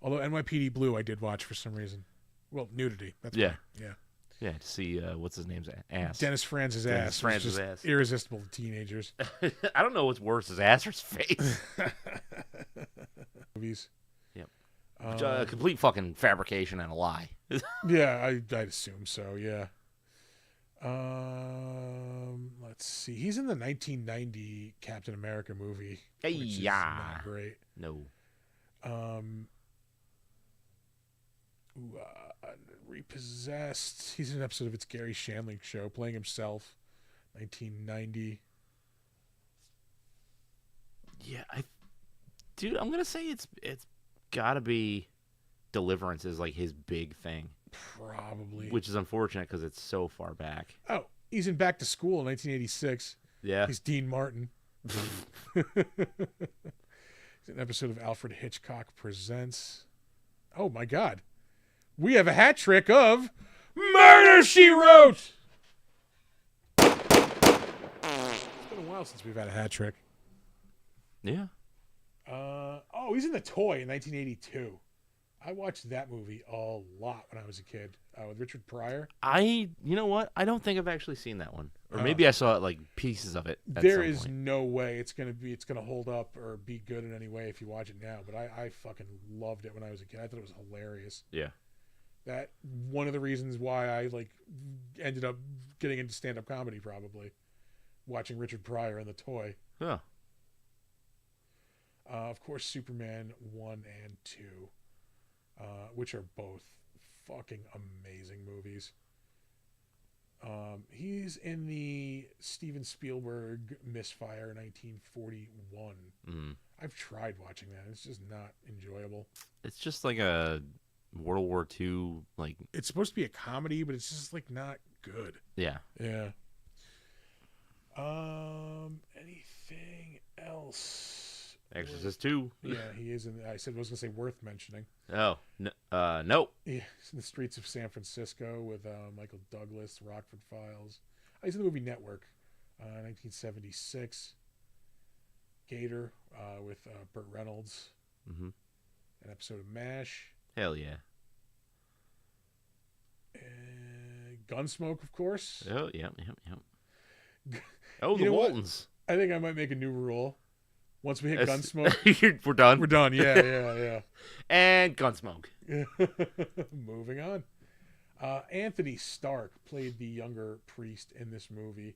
Although NYPD Blue I did watch for some reason. Well, nudity. That's Yeah. fine. Yeah. Yeah, to see what's his name's ass. Dennis Franz's Dennis ass. Franz's Just ass. irresistible to teenagers. I don't know what's worse, his ass or his face. Movies. Yep. A complete fucking fabrication and a lie. Yeah, I'd assume so. Yeah. Let's see. He's in the 1990 Captain America movie. Hey, which is yeah. not great. No. Repossessed. He's in an episode of It's Gary Shandling Show, playing himself. 1990. Yeah, dude, I'm gonna say it's gotta be Deliverance is like his big thing. Probably. Which is unfortunate because it's so far back. Oh, he's in Back to School in 1986. Yeah. He's Dean Martin. He's an episode of Alfred Hitchcock Presents. Oh, my God. We have a hat trick of Murder, She Wrote! It's been a while since we've had a hat trick. Yeah. He's in The Toy in 1982. I watched that movie a lot when I was a kid with Richard Pryor. You know what? I don't think I've actually seen that one, or maybe I saw like pieces of it. There is no way it's gonna hold up or be good in any way if you watch it now. But I fucking loved it when I was a kid. I thought it was hilarious. Yeah. That one of the reasons why I like ended up getting into stand-up comedy, probably watching Richard Pryor in The Toy. Yeah. Of course, Superman 1 and 2. Which are both fucking amazing movies. He's in the Steven Spielberg Misfire 1941. Mm. I've tried watching that. It's just not enjoyable. It's just like a World War II, like... It's supposed to be a comedy, but it's just like not good. Yeah. Yeah. Anything else? Exorcist 2. Yeah, he is in. I was going to say worth mentioning. Oh, nope. Yeah, he's in the streets of San Francisco with Michael Douglas, Rockford Files. He's in the movie Network, 1976. Gator with Burt Reynolds. Mm-hmm. An episode of MASH. Hell yeah. Gunsmoke, of course. Oh, yep. Oh, You the know what? Waltons. I think I might make a new rule. Once we hit Gunsmoke, We're done. we're done. Yeah. And Gunsmoke. Moving on. Anthony Stark played the younger priest in this movie.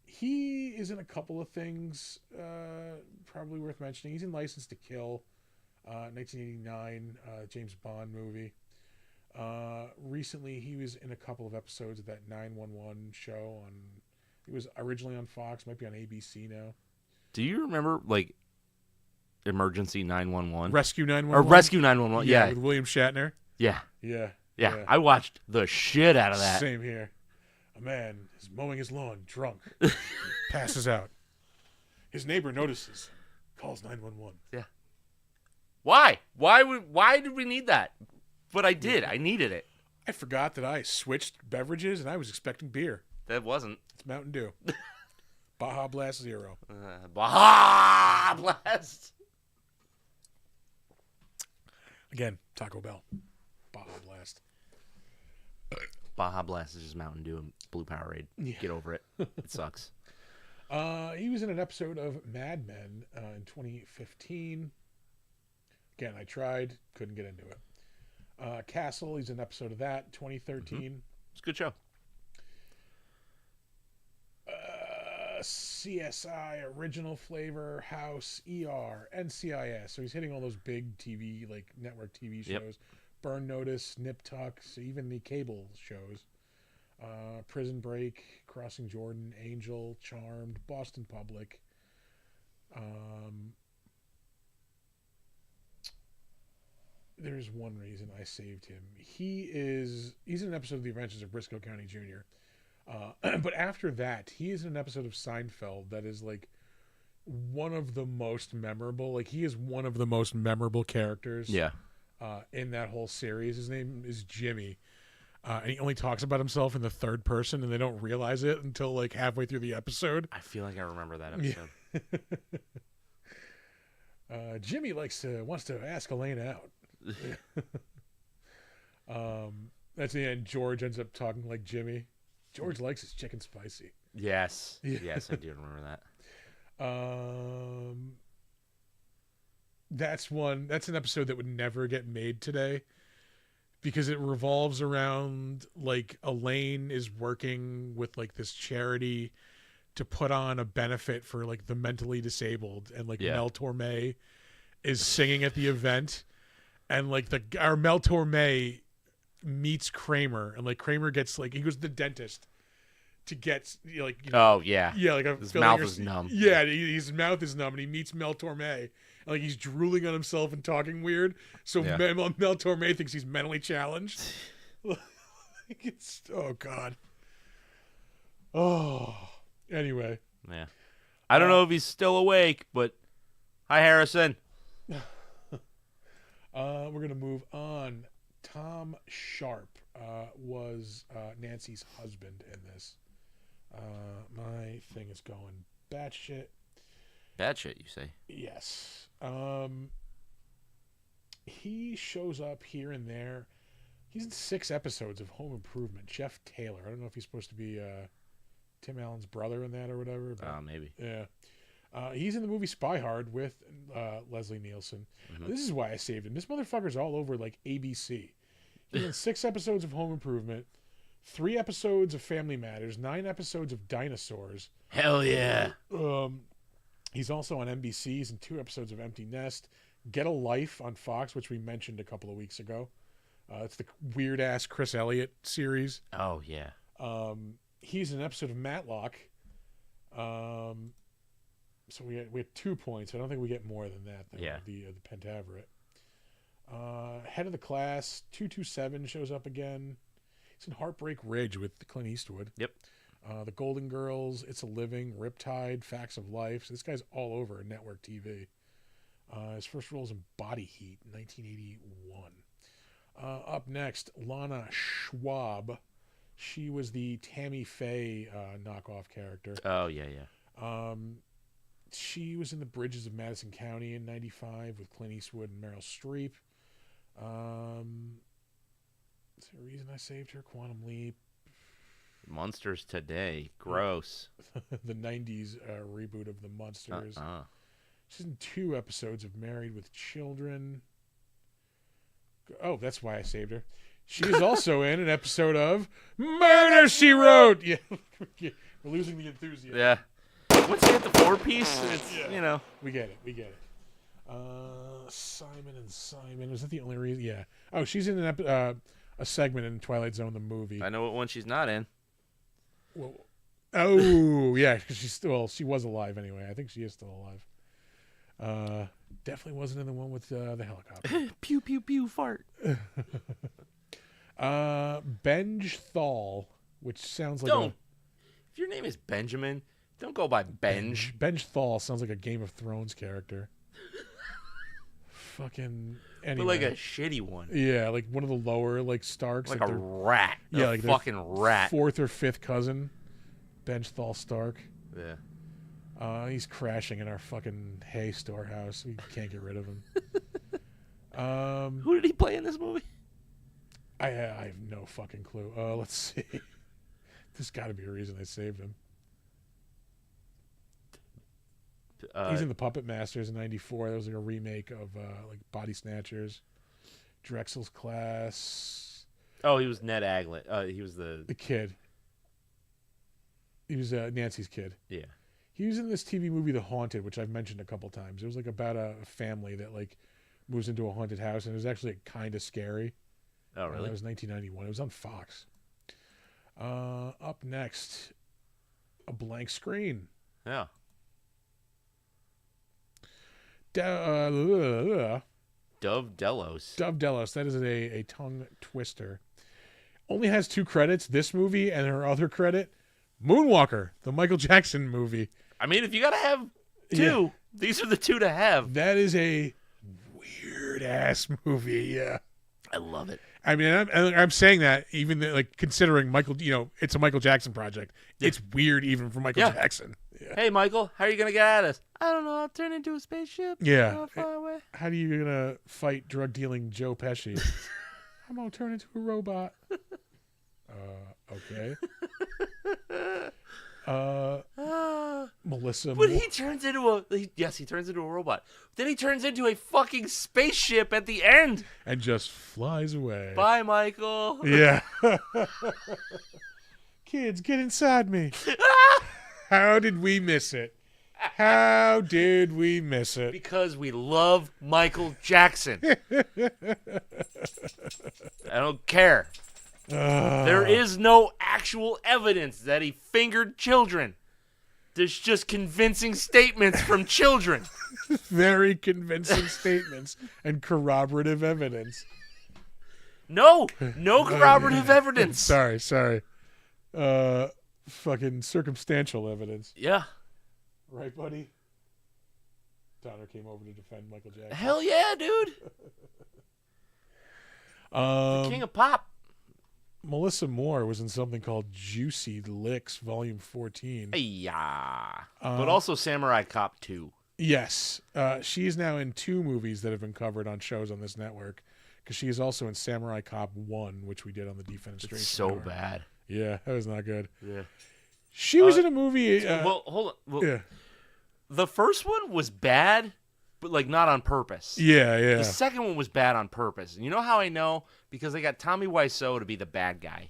He is in a couple of things probably worth mentioning. He's in License to Kill, 1989 James Bond movie. Recently, he was in a couple of episodes of that 911 show on. It was originally on Fox, might be on ABC now. Do you remember Emergency 911? Rescue 911? Or Rescue 911, yeah. With William Shatner? Yeah. Yeah. I watched the shit out of that. Same here. A man is mowing his lawn, drunk, passes out. His neighbor notices, calls 911. Yeah. Why? Why did we need that? But I did. I needed it. I forgot that I switched beverages and I was expecting beer. That wasn't. It's Mountain Dew. Baja Blast Zero. Baja Blast. Again, Taco Bell. Baja Blast. Baja Blast is just Mountain Dew and Blue Powerade. Yeah. Get over it. It sucks. He was in an episode of Mad Men in 2015. Again, I tried, couldn't get into it. Castle, he's in an episode of that, 2013. Mm-hmm. It's a good show. CSI, Original Flavor, House, ER, NCIS. So he's hitting all those big TV, like network TV shows. Yep. Burn Notice, Nip Tuck, so even the cable shows. Prison Break, Crossing Jordan, Angel, Charmed, Boston Public. There's one reason I saved him. He's in an episode of The Adventures of Briscoe County Jr. But after that, he is in an episode of Seinfeld that is like one of the most memorable. Like he is one of the most memorable characters. Yeah. In that whole series, his name is Jimmy, and he only talks about himself in the third person, and they don't realize it until like halfway through the episode. I feel like I remember that episode. Yeah. Jimmy wants to ask Elaine out. That's the end. George ends up talking like Jimmy. George likes his chicken spicy. Yes. Yeah. Yes, I do remember that. That's an episode that would never get made today because it revolves around like Elaine is working with like this charity to put on a benefit for like the mentally disabled, and like Mel Torme is singing at the event, and like our Mel Torme meets Kramer, and like Kramer gets like, he goes to the dentist to get oh yeah, like his mouth is numb. Yeah, his mouth is numb, and he meets Mel Torme, and like he's drooling on himself and talking weird. So Mel Torme thinks he's mentally challenged. It's oh god. Oh, anyway. Yeah, I don't know if he's still awake, but hi Harrison. We're gonna move on. Tom Sharp was Nancy's husband in this. My thing is going batshit. Batshit, you say? Yes. He shows up here and there. He's in 6 episodes of Home Improvement. Jeff Taylor. I don't know if he's supposed to be Tim Allen's brother in that or whatever. Maybe. Yeah. He's in the movie Spy Hard with Leslie Nielsen. Mm-hmm. This is why I saved him. This motherfucker's all over like ABC. He's in 6 episodes of Home Improvement, 3 episodes of Family Matters, 9 episodes of Dinosaurs. Hell yeah. He's also on NBC. He's in 2 episodes of Empty Nest. Get a Life on Fox, which we mentioned a couple of weeks ago. It's the weird-ass Chris Elliott series. Oh, yeah. He's in an episode of Matlock. So we had 2 points. I don't think we get more than that, though, yeah. The Pentaveret. Head of the Class, 227 shows up again. He's in Heartbreak Ridge with Clint Eastwood. Yep. The Golden Girls, It's a Living, Riptide, Facts of Life. So this guy's all over network TV. His first role was in Body Heat in 1981. Up next, Lana Schwab. She was the Tammy Faye knockoff character. Oh, yeah. She was in The Bridges of Madison County in 95 with Clint Eastwood and Meryl Streep. Is there a reason I saved her? Quantum Leap. Monsters Today. Gross. The 90s reboot of The Monsters. Uh-uh. She's in 2 episodes of Married with Children. Oh, that's why I saved her. She is also in an episode of Murder, She Wrote. Yeah, we're losing the enthusiasm. Yeah. Once you get the 4-piece, it's, We get it. Simon and Simon. Was that the only reason? Yeah. Oh, she's in a segment in Twilight Zone, the movie. I know what one she's not in. Well, oh, yeah, because she was alive anyway. I think she is still alive. Definitely wasn't in the one with the helicopter. Pew, pew, pew, fart. Benj Thal, which sounds like If your name is Benjamin, don't go by Benj. Benj Thal sounds like a Game of Thrones character. Fucking anyway. But like a shitty one. Yeah, like one of the lower Starks. Like a rat. Yeah, like a fucking rat. 4th or 5th cousin. Benj Thal Stark. Yeah. He's crashing in our fucking hay storehouse. We can't get rid of him. Who did he play in this movie? I have no fucking clue. Let's see. There's got to be a reason I saved him. He's in the Puppet Masters in '94. That was like a remake of Body Snatchers. Drexel's Class. Oh, he was Ned Aglin. He was the kid. He was Nancy's kid. Yeah. He was in this TV movie, The Haunted, which I've mentioned a couple times. It was like about a family that moves into a haunted house, and it was actually kind of scary. Oh, really? It was 1991. It was on Fox. Up next, A Blank Screen. Yeah. Dove Delos. Dove Delos. That is a tongue twister. Only has 2 credits, this movie and her other credit, Moonwalker, the Michael Jackson movie. I mean, if you got to have 2, these are the 2 to have. That is a weird-ass movie, yeah. I love it. I mean, I'm saying that even considering Michael, it's a Michael Jackson project. Yeah. It's weird even for Michael Jackson. Yeah. Hey, Michael, how are you going to get at us? I don't know. I'll turn into a spaceship. Yeah. Fly away. How are you going to fight drug-dealing Joe Pesci? I'm going to turn into a robot. Okay. Melissa. But he turns into he turns into a robot. Then he turns into a fucking spaceship at the end. And just flies away. Bye, Michael. Yeah. Kids, get inside me. How did we miss it? How did we miss it? Because we love Michael Jackson. I don't care. There is no actual evidence that he fingered children. There's just convincing statements from children. Very convincing statements and corroborative evidence. No corroborative evidence. Sorry. Fucking circumstantial evidence. Yeah. Right, buddy? Donner came over to defend Michael Jackson. Hell yeah, dude. The King of Pop. Melissa Moore was in something called Juicy Licks, Volume 14. Yeah. But also Samurai Cop 2. Yes. She is now in 2 movies that have been covered on shows on this network. Because she is also in Samurai Cop 1, which we did on the Defenestration. It's so bad. Yeah, that was not good. Yeah. She was in a movie. Well, hold on. Well, yeah. The first one was bad, but not on purpose. Yeah. The second one was bad on purpose. And you know how I know? Because they got Tommy Wiseau to be the bad guy.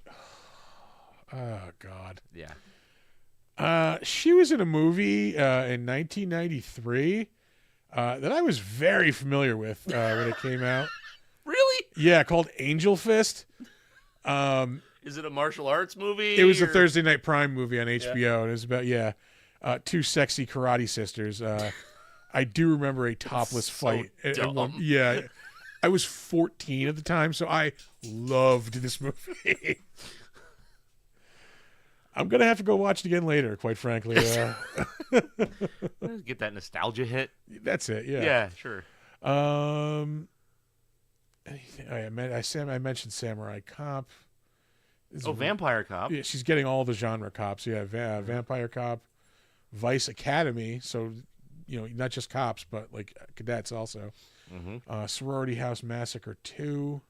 Oh, God. Yeah. She was in a movie in 1993 that I was very familiar with when it came out. Really? Yeah, called Angel Fist. Is it a martial arts movie? It was a Thursday Night Prime movie on HBO, and it was about 2 sexy karate sisters. I do remember a topless fight. Dumb. Yeah, I was 14 at the time, so I loved this movie. I'm gonna have to go watch it again later. Quite frankly, Get that nostalgia hit. that's it. Yeah. Yeah, sure. Anything, I mentioned Samurai Cop. Vampire Cop. Yeah, she's getting all the genre cops. Yeah, Vampire Cop, Vice Academy. So, not just cops, but like cadets also. Mm-hmm. Sorority House Massacre 2.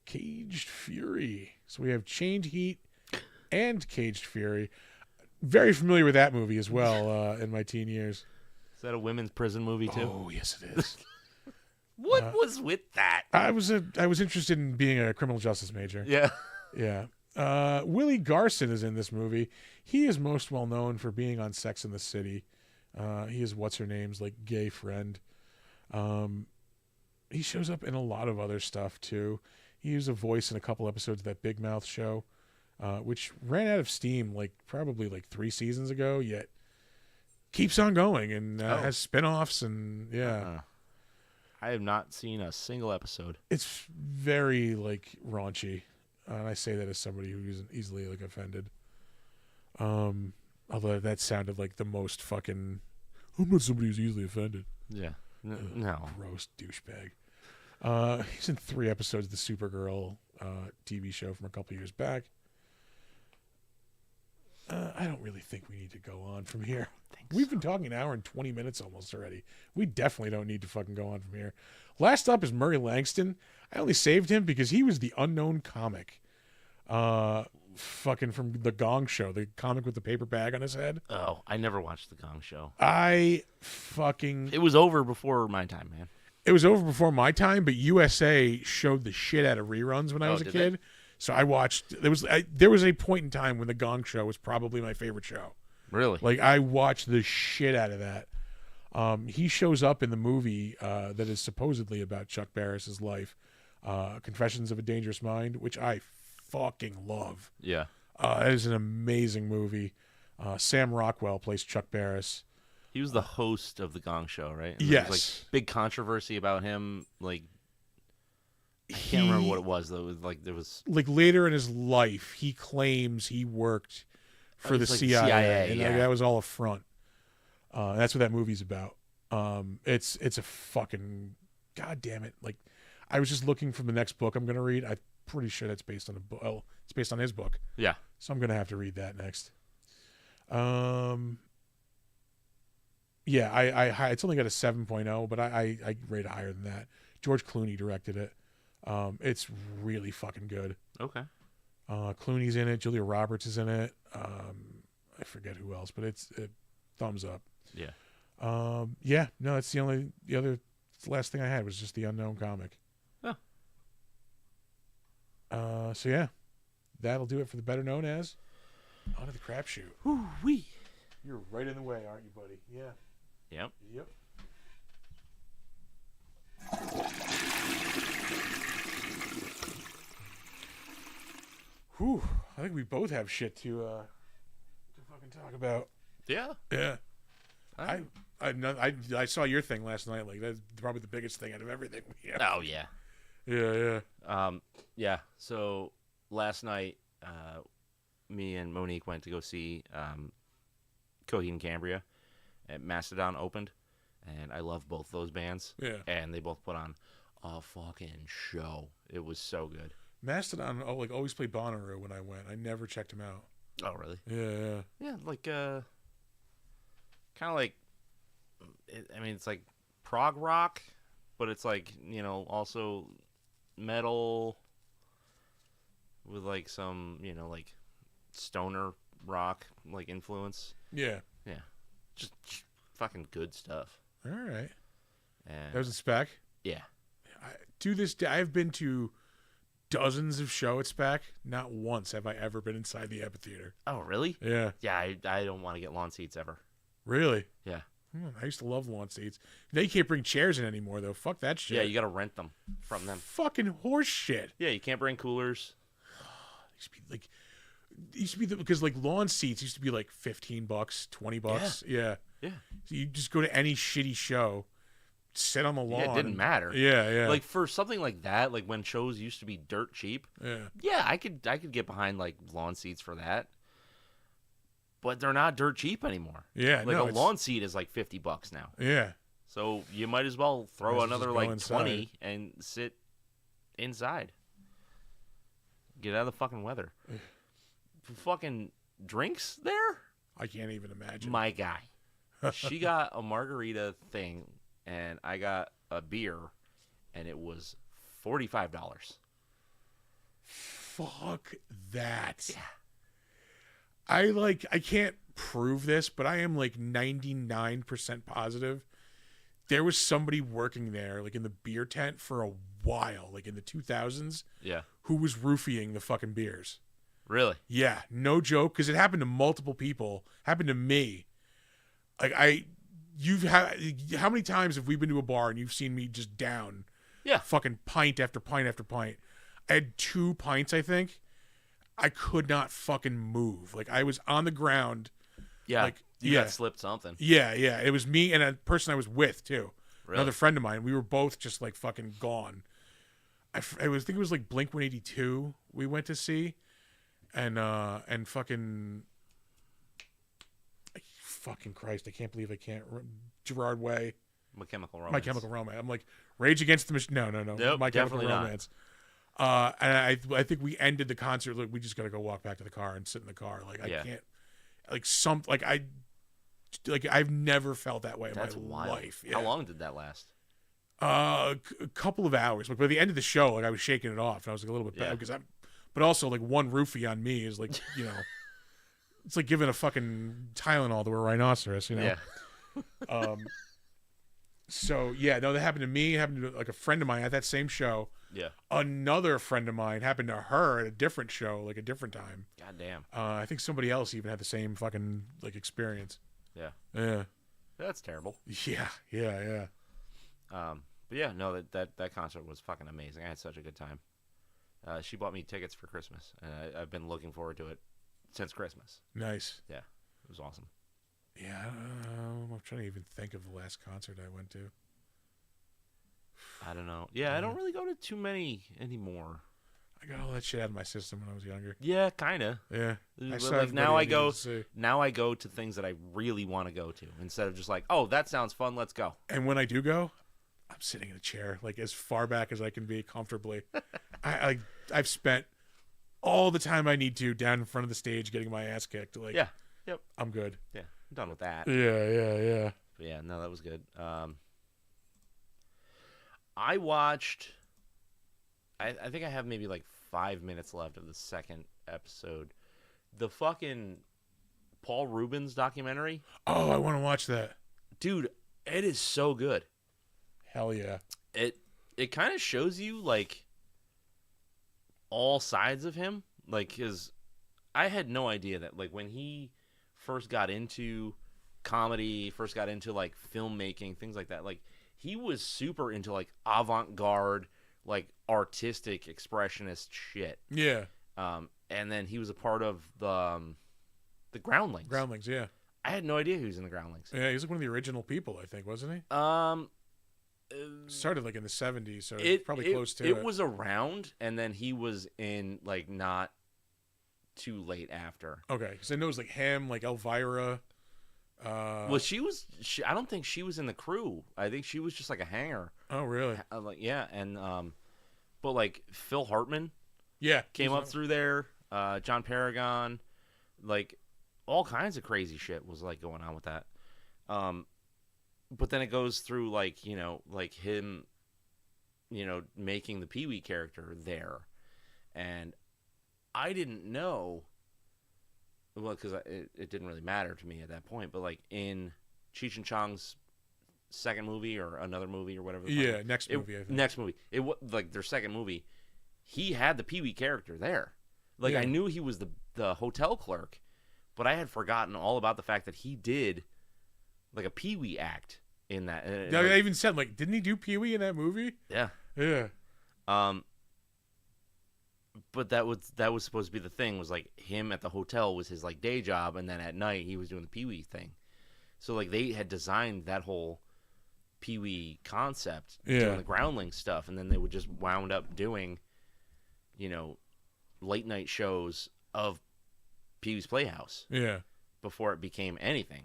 Caged Fury. So we have Chained Heat and Caged Fury. Very familiar with that movie as well in my teen years. Is that a women's prison movie too? Oh, yes, it is. What was with that? I was interested in being a criminal justice major. Yeah. Yeah. Willie Garson is in this movie. He is most well known for being on Sex and the City. He is what's her name's like gay friend. He shows up in a lot of other stuff too. He was a voice in a couple episodes of that Big Mouth show, which ran out of steam probably 3 seasons ago. Yet keeps on going and has spinoffs and yeah. I have not seen a single episode. It's very raunchy, and I say that as somebody who isn't easily offended. Although that sounded like the most fucking. I'm not somebody who's easily offended. Yeah. No. Gross douchebag. He's in 3 episodes of the Supergirl TV show from a couple years back. I don't really think we need to go on from here. We've been talking an hour and 20 minutes almost already. We definitely don't need to fucking go on from here. Last up is Murray Langston. I only saved him because he was the unknown comic. Fucking from The Gong Show, the comic with the paper bag on his head. Oh, I never watched The Gong Show. It was over before my time, man. It was over before my time, but USA showed the shit out of reruns when I was a kid. So I watched. There was a point in time when The Gong Show was probably my favorite show. Really? I watched the shit out of that. He shows up in the movie that is supposedly about Chuck Barris's life, Confessions of a Dangerous Mind, which I fucking love. Yeah. It is an amazing movie. Sam Rockwell plays Chuck Barris. He was the host of The Gong Show, right? And yes. There was, big controversy about him. I can't remember what it was, though. It was there was... later in his life, he claims he worked for the CIA. And that was all a front. That's what that movie's about. It's a fucking... God damn it. I was just looking for the next book I'm going to read. I'm pretty sure that's based on a book. Oh, it's based on his book. Yeah. So I'm going to have to read that next. Yeah, it's only got a 7.0, but I rate it higher than that. George Clooney directed it. It's really fucking good. Okay. Clooney's in it. Julia Roberts is in it. I forget who else, but it's thumbs up. Yeah. Yeah. No, it's the last thing I had was just the unknown comic. Oh. So yeah, that'll do it for the better known as On to the Crapshoot. Woo-wee. You're right in the way, aren't you, buddy? Yeah. Yep. Whew. I think we both have shit to fucking talk about. Yeah. Yeah. I saw your thing last night. That's probably the biggest thing out of everything. Oh yeah. Yeah. Yeah. So last night, me and Monique went to go see Coheed and Cambria at Mastodon opened, and I love both those bands. Yeah. And they both put on a fucking show. It was so good. Mastodon always played Bonnaroo when I went. I never checked him out. Oh really? Yeah. Yeah, kind of like. It's like prog rock, but it's also metal with some stoner rock influence. Yeah. Just fucking good stuff. All right. And that was a spec. Yeah. To this day, I've been to dozens of shows at spec. Not once have I ever been inside the amphitheater. Oh really? Yeah. Yeah. I don't want to get lawn seats ever. Really? Yeah. I used to love lawn seats. They can't bring chairs in anymore, though. Fuck that shit. Yeah, you got to rent them from them. Fucking horse shit. Yeah, you can't bring coolers. Because lawn seats used to be $15, $20. Yeah. Yeah. So you just go to any shitty show, sit on the lawn. Yeah, it didn't matter. Yeah. Like for something like that, like when shows used to be dirt cheap. Yeah, I could get behind like lawn seats for that. But they're not dirt cheap anymore. Yeah, like a lawn seat is like $50 now. Yeah. So you might as well throw another like inside. 20 and sit inside. Get out of the fucking weather. Fucking drinks there? I can't even imagine. My guy. She got a margarita thing, and I got a beer, and it was $45. Fuck that. Yeah. I can't prove this, but I am like 99% positive there was somebody working there, like in the beer tent for a while, like in the 2000s, Yeah. who was roofing the fucking beers. Really? Yeah, no joke, because it happened to multiple people. Happened to me. Like how many times have we been to a bar and you've seen me just down? Yeah. Fucking pint after pint after pint. I had 2 pints, I think. I could not fucking move. Like I was on the ground. Yeah. Like you got slipped something. Yeah. It was me and a person I was with too. Really? Another friend of mine. We were both just like fucking gone. I think it was like Blink 182 we went to see, and fucking Christ, I can't believe I can't. Gerard Way. My Chemical Romance. My Chemical Romance. I'm like Rage Against the Machine. No. Nope, My Chemical definitely not. Romance. And I think we ended the concert. Like we just gotta go walk back to the car and sit in the car. Like I can't. I've never felt that way in That's my wild. life. Yeah. How long did that last? A couple of hours. Like by the end of the show, like I was shaking it off, and I was like a little bit bad because but also like one roofie on me is like it's like giving a fucking Tylenol to a rhinoceros, Yeah. So yeah, no, that happened to me. It happened to like a friend of mine at that same show. Yeah. Another friend of mine happened to her at a different show, like a different time. God damn. I think somebody else even had the same fucking like experience. Yeah. Yeah. That's terrible. Yeah. But yeah, no, that concert was fucking amazing. I had such a good time. She bought me tickets for Christmas, and I've been looking forward to it since Christmas. Nice. Yeah, it was awesome. Yeah, I'm trying to even think of the last concert I went to. I don't know. Yeah, I don't really go to too many anymore. I got all that shit out of my system when I was younger. Yeah, kind of. Yeah. Like now I go to things that I really want to go to instead of just like, oh, that sounds fun, let's go. And when I do go, I'm sitting in a chair like as far back as I can be comfortably. I've spent all the time I need to down in front of the stage getting my ass kicked. Like, yeah, yep, I'm good. Yeah, I'm done with that. Yeah. But yeah, no, that was good. I watched. I think I have maybe like 5 minutes left of the second episode. The fucking Paul Rubens documentary. Oh, I want to watch that, dude. It is so good. Hell yeah. It kind of shows you like all sides of him, like his. I had no idea that like when he first got into comedy, first got into like filmmaking, things like that, like he was super into like avant-garde, like artistic expressionist shit. Yeah. And then he was a part of the Groundlings. Groundlings, yeah. I had no idea he was in the Groundlings. Yeah, he's like one of the original people, I think, wasn't he? Started like in the 70s, so probably close to it. It was around, and then he was in like not too late after. Okay, because I know it was like him, like Elvira. Well, I don't think she was in the crew. I think she was just like a hanger. Oh, really? Like yeah, and but like Phil Hartman, came up through there. John Paragon, like all kinds of crazy shit was like going on with that. But then it goes through like like him, making the Pee-wee character there, and I didn't know. Well, because it didn't really matter to me at that point. But like in Cheech and Chong's second movie or another movie or whatever. Next movie. I think. Next movie. It was like their second movie. He had the Pee-wee character there. Like I knew he was the hotel clerk, but I had forgotten all about the fact that he did like a Pee-wee act in that. Yeah, I even said like, didn't he do Pee-wee in that movie? Yeah. Yeah. But that was supposed to be the thing, was like him at the hotel was his like day job, and then at night he was doing the Pee-wee thing. So like they had designed that whole Pee-wee concept, Yeah. doing the Groundling stuff, and then they would just wound up doing, late night shows of Pee-wee's Playhouse. Yeah. Before it became anything.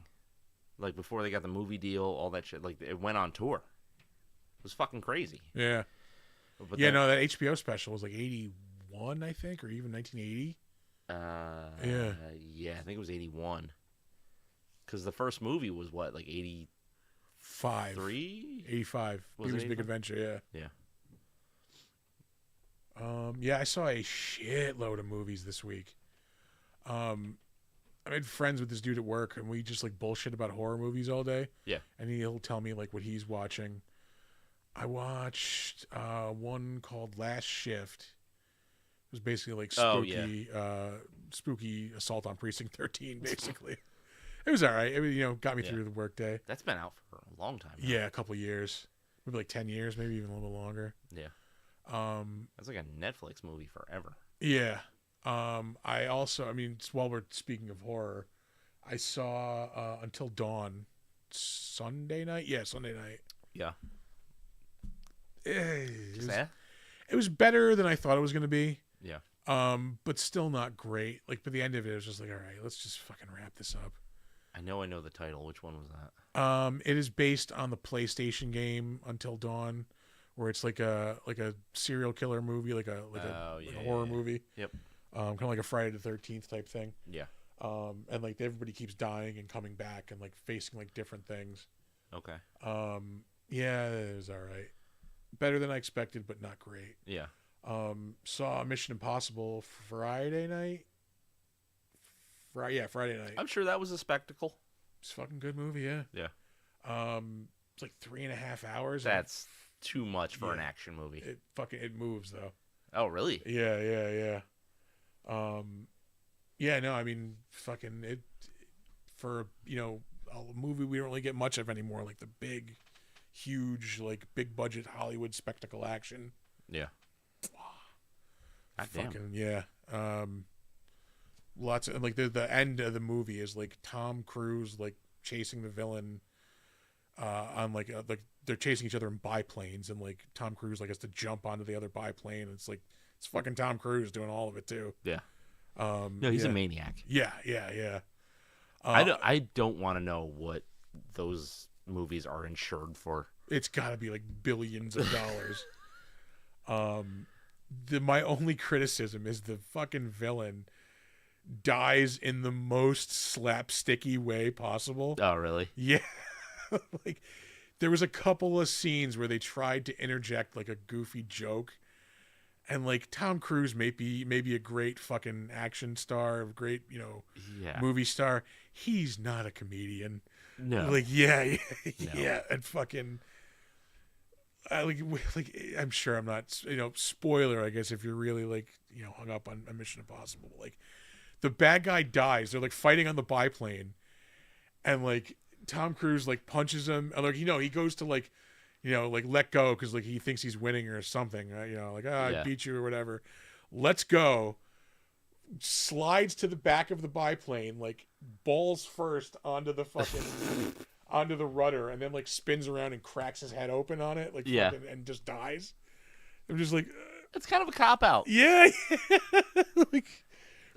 Like, before they got the movie deal, all that shit. Like, it went on tour. It was fucking crazy. Yeah. But Yeah, no, that HBO special was like 81, I think, or even 1980. Yeah. Yeah, I think it was 81. Because the first movie was what, like 83? 85. Was Pee-wee's it Big 85? Adventure, yeah. Yeah. Yeah, I saw a shitload of movies this week. I made friends with this dude at work, and we just like bullshit about horror movies all day. Yeah. And he'll tell me like what he's watching. I watched one called Last Shift. It was basically like spooky, spooky assault on Precinct 13. Basically, it was all right. It got me through the workday. That's been out for a long time now. Yeah, a couple of years, maybe like 10 years, maybe even a little longer. Yeah. That's like a Netflix movie forever. Yeah. I also, while we're speaking of horror, I saw Until Dawn Sunday night. Yeah, Sunday night. Yeah. It was better than I thought it was going to be. Yeah. But still not great. Like, by the end of it, it was just like, all right, let's just fucking wrap this up. I know the title. Which one was that? It is based on the PlayStation game Until Dawn, where it's like a serial killer movie, like a horror movie. Yep. Kind of like a Friday the 13th type thing. Yeah. And like everybody keeps dying and coming back and like facing like different things. Okay. Yeah, it was all right. Better than I expected, but not great. Yeah. Saw Mission Impossible Friday night. Friday night. I'm sure that was a spectacle. It's a fucking good movie, yeah. Yeah. It's like 3.5 hours. That's too much for an action movie. It moves though. Oh, really? Yeah. Yeah, no, fucking it for, a movie we don't really get much of anymore, like the big, huge, like big budget Hollywood spectacle action. Yeah. God Fucking damn. yeah. Lots of like the end of the movie is like Tom Cruise like chasing the villain on like they're chasing each other in biplanes, and like Tom Cruise like has to jump onto the other biplane, and it's fucking Tom Cruise doing all of it too. Yeah. No, he's a maniac. Yeah. I don't want to know what those movies are insured for. It's got to be like billions of dollars. My only criticism is the fucking villain dies in the most slapsticky way possible. Oh, really? Yeah. Like there was a couple of scenes where they tried to interject like a goofy joke, and like Tom Cruise may be a great fucking action star, a great, movie star. He's not a comedian. No. Like, yeah, No. and fucking like I'm sure I'm not, spoiler, I guess, if you're really like, hung up on Mission Impossible. Like the bad guy dies. They're like fighting on the biplane, and like Tom Cruise like punches him, and like he goes to like, like let go because like he thinks he's winning or something. Like I beat you or whatever. Let's go. Slides to the back of the biplane, like balls first onto the fucking onto the rudder, and then like spins around and cracks his head open on it, like fucking, and just dies. I'm just like, it's kind of a cop out. Yeah. Like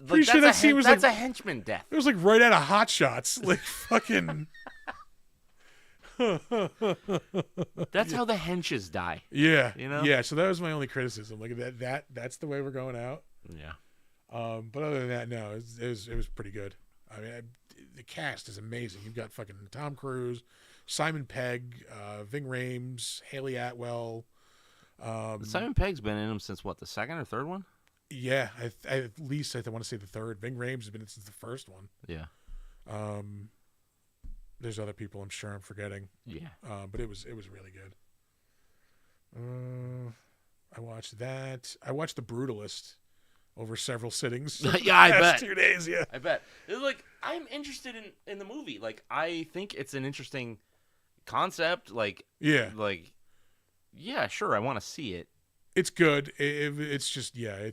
pretty sure that scene was that's a henchman death. It was like right out of Hot Shots, like fucking. That's how the henches die. Yeah, yeah. So that was my only criticism. Like that's the way we're going out. Yeah. But other than that, no, it was pretty good. The cast is amazing. You've got fucking Tom Cruise, Simon Pegg, Ving Rhames, Haley Atwell. Simon Pegg's been in them since what, the second or third one? Yeah, at least I want to say the third. Ving Rhames has been in since the first one. Yeah. There's other people I'm sure I'm forgetting. Yeah. But it was really good. I watched that. I watched The Brutalist over several sittings. Yeah, I bet. 2 days, yeah. I bet. It's like, I'm interested in the movie. Like, I think it's an interesting concept. Like, yeah. Like, yeah, sure, I want to see it. It's good. It's just, yeah,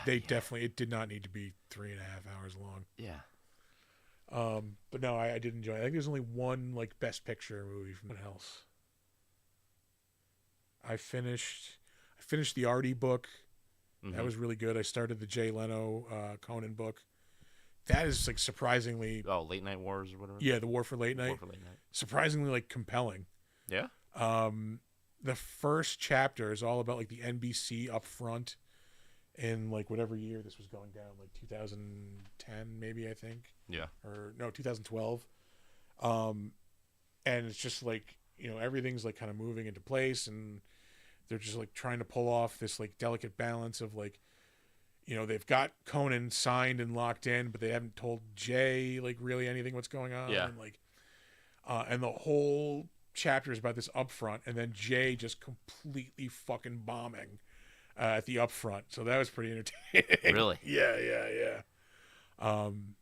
definitely, it did not need to be 3.5 hours long. Yeah. But no, I did enjoy it. I think there's only one, like, Best Picture movie from what else. I finished the Artie book. Mhm. That was really good. I started the Jay Leno Conan book. That is like surprisingly, Late Night Wars or whatever. yeah, the War for Late Night. War for Late Night. Surprisingly like compelling. Yeah. The first chapter is all about like the NBC up front in like whatever year this was going down, like 2010 maybe, I think. Yeah. Or no, 2012. And it's just like, everything's like kind of moving into place, and they're just like trying to pull off this like delicate balance of like, they've got Conan signed and locked in, but they haven't told Jay like really anything what's going on. Yeah. And like, and the whole chapter is about this upfront, and then Jay just completely fucking bombing at the upfront. So that was pretty entertaining. Really? Yeah.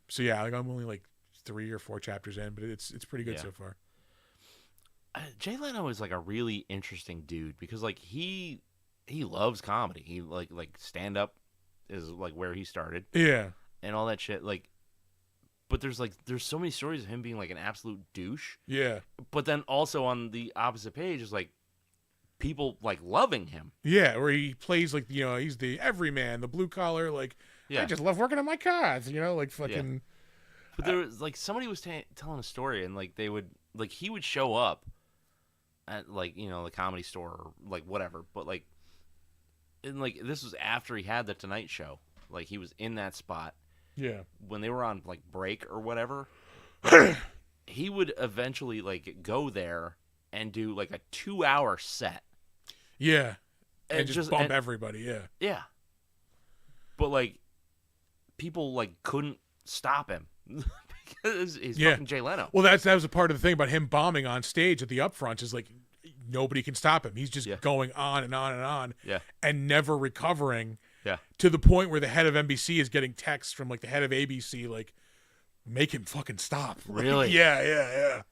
So yeah, like I'm only like 3 or 4 chapters in, but it's pretty good Yeah. so far. Jay Leno is like a really interesting dude because like he loves comedy. He like stand up is like where he started Yeah. and all that shit. Like, but there's so many stories of him being like an absolute douche. Yeah. But then also on the opposite page is like people like loving him. Yeah, where he plays like he's the everyman, the blue collar, like Yeah. I just love working on my cars, like fucking. But there was like somebody was telling a story, and like they would like he would show up at like the comedy store or like whatever, but like and like this was after he had the Tonight Show, like he was in that spot Yeah. when they were on like break or whatever. He would eventually like go there and do like a 2-hour set. Yeah. And just bump everybody. Yeah. Yeah. But like people like couldn't stop him because he's fucking Jay Leno. Well, that was a part of the thing about him bombing on stage at the upfronts is like nobody can stop him. He's just going on and on and on, and never recovering. Yeah. To the point where the head of NBC is getting texts from like the head of ABC, like, make him fucking stop. Really? Yeah.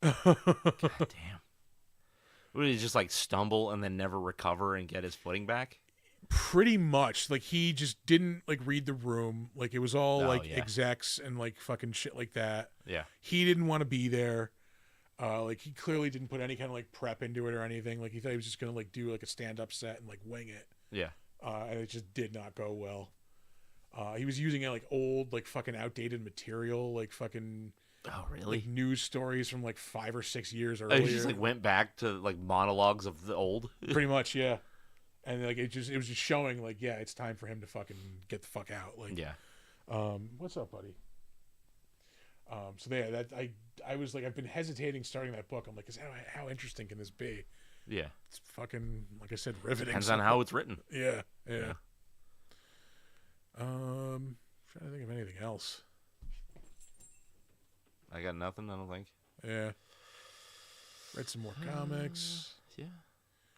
God damn. Would he just like stumble and then never recover and get his footing back? Pretty much. Like he just didn't like read the room. Like it was all execs and like fucking shit like that. Yeah. He didn't want to be there. Like he clearly didn't put any kind of like prep into it or anything. Like he thought he was just gonna like do like a stand-up set and like wing it. Yeah. And it just did not go well. He was using like old like fucking outdated material, like fucking like news stories from like 5 or 6 years earlier. He just like went back to like monologues of the old. Pretty much, yeah. And like it was just showing like, yeah, it's time for him to fucking get the fuck out. Like, what's up, buddy? So yeah, that I was like, I've been hesitating starting that book. I'm like, how interesting can this be? Yeah, it's fucking, like I said, riveting. Depends on how it's written. Yeah. Trying to think of anything else. I got nothing. I don't think. Yeah. Read some more comics. Yeah.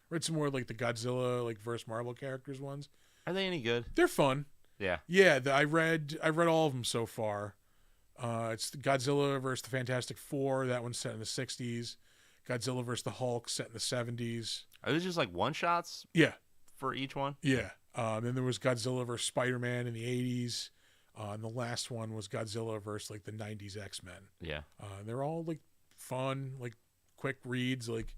Read some more like the Godzilla like versus Marvel characters ones. Are they any good? They're fun. Yeah. Yeah. I read all of them so far. It's the Godzilla versus the Fantastic Four. That one's set in the 60s. Godzilla versus the Hulk set in the 70s. Are these just like one shots? Yeah. For each one? Yeah. Then there was Godzilla versus Spider-Man in the 80s. And the last one was Godzilla versus like the 90s X-Men. Yeah. They're all like fun, like quick reads. Like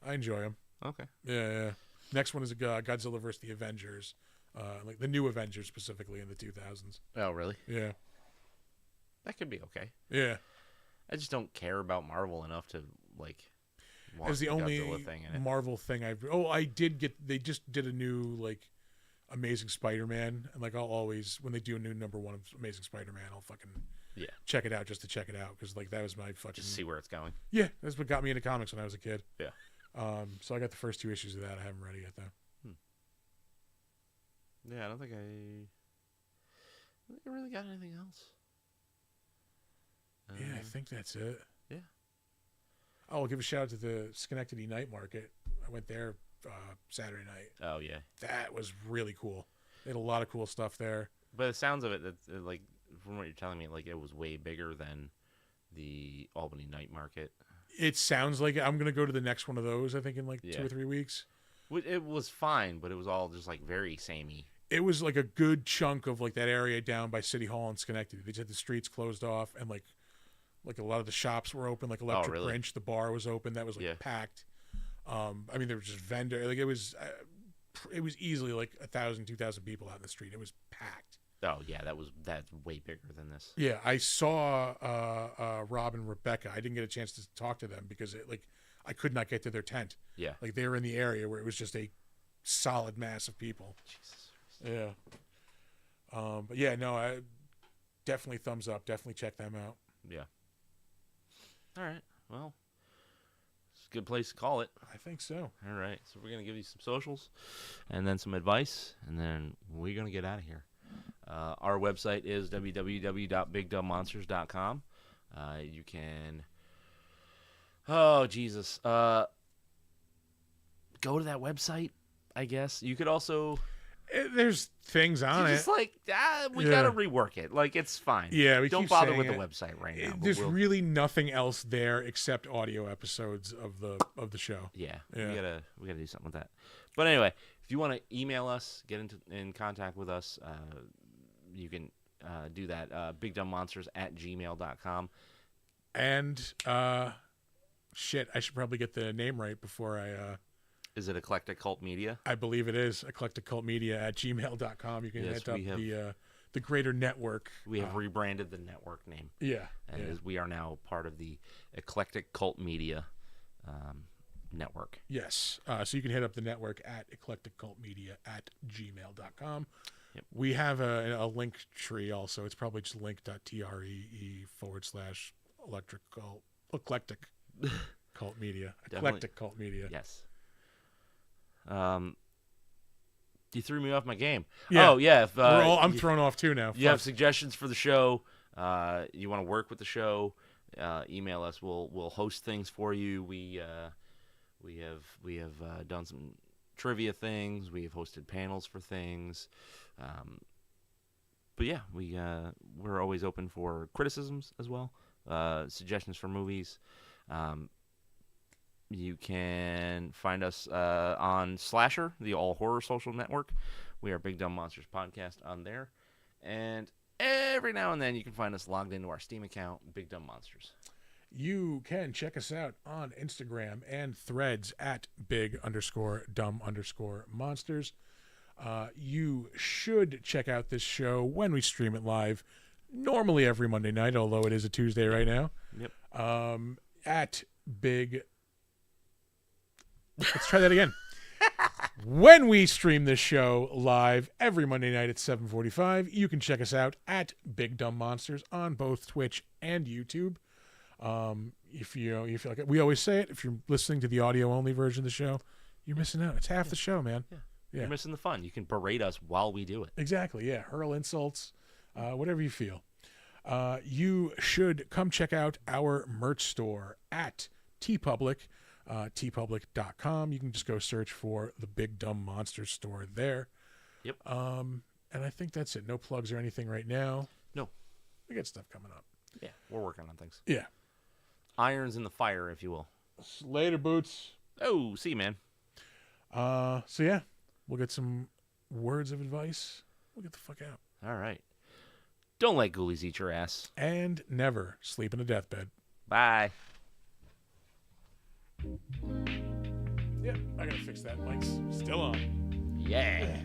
I enjoy them. Okay. Yeah. Next one is Godzilla versus the Avengers. Like the new Avengers specifically in the 2000s. Oh, really? Yeah. That could be okay. Yeah. I just don't care about Marvel enough to like watch It's the only Godzilla thing in it. Marvel thing they just did a new like Amazing Spider-Man, and like I'll always, when they do a new number 1 of Amazing Spider-Man, I'll fucking check it out just to check it out, because like that was my fucking just see where it's going. Yeah, that's what got me into comics when I was a kid. Yeah. So I got the first 2 issues of that. I haven't read it yet though. Yeah, I don't think I really got anything else. Yeah, I think that's it. Yeah. Oh, I'll give a shout out to the Schenectady Night Market. I went there Saturday night. Oh yeah, that was really cool. They had a lot of cool stuff there. But the sounds of it, that like from what you're telling me, like it was way bigger than the Albany Night Market. It sounds like it. I'm gonna go to the next one of those. I think in like 2 or 3 weeks. It was fine, but it was all just like very samey. It was like a good chunk of like that area down by City Hall in Schenectady. They just had the streets closed off, and like a lot of the shops were open. Like Electric Wrench, the bar was open. That was like packed. I mean, there was just vendor. Like it was easily like 1,000, 2,000 people out in the street. It was packed. Oh yeah, that's way bigger than this. Yeah, I saw Rob and Rebecca. I didn't get a chance to talk to them because I could not get to their tent. Yeah, like they were in the area where it was just a solid mass of people. Jesus. Yeah. But yeah, no, I definitely thumbs up. Definitely check them out. Yeah. All right. Well, it's a good place to call it. I think so. All right. So we're gonna give you some socials, and then some advice, and then we're gonna get out of here. Our website is www.bigdumbmonsters.com. You can. Oh Jesus. Go to that website. I guess you could also. There's things on it. Just like we gotta rework it. Like it's fine. Yeah, we don't keep bother saying with it. the website right now. There's really nothing else there except audio episodes of the show. Yeah, we gotta do something with that. But anyway, if you want to email us, get in contact with us, you can do that. bigdumbmonsters@gmail.com. And shit, I should probably get the name right before I. Is it Eclectic Cult Media? I believe it is eclecticcultmedia@gmail.com. You can hit up the greater network. We have rebranded the network name. Yeah. And we are now part of the Eclectic Cult Media network. Yes. So you can hit up the network at eclecticcultmedia@gmail.com. Yep. We have a link tree also. It's probably just link.tree/eclectic cult media. Eclectic cult media. Yes. You threw me off my game. Yeah. Oh yeah. If, I'm thrown off too now. You have suggestions for the show. You want to work with the show? Email us. We'll host things for you. We have done some trivia things. We have hosted panels for things. But yeah, we're always open for criticisms as well. Suggestions for movies. You can find us on Slasher, the all horror social network. We are Big Dumb Monsters Podcast on there. And every now and then you can find us logged into our Steam account, Big Dumb Monsters. You can check us out on Instagram and Threads at big_dumb_monsters. You should check out this show when we stream it live, normally every Monday night, although it is a Tuesday right now. Yep. At big... Let's try that again. When we stream this show live every Monday night at 7:45, you can check us out at Big Dumb Monsters on both Twitch and YouTube. If you feel like it, we always say it. If you're listening to the audio only version of the show, you're missing out. It's half the show, man. Yeah. You're missing the fun. You can berate us while we do it. Exactly. Yeah. Hurl insults, whatever you feel. You should come check out our merch store at TeePublic. tpublic.com. You can just go search for the Big Dumb Monsters store there. Yep. And I think that's it. No plugs or anything right now. No. We got stuff coming up. Yeah, we're working on things. Yeah. Irons in the fire, if you will. Later, Boots. Oh, see you, man. So yeah, we'll get some words of advice. We'll get the fuck out. All right. Don't let ghoulies eat your ass. And never sleep in a deathbed. Bye. Yep, I gotta fix that. Mike's still on. Yeah.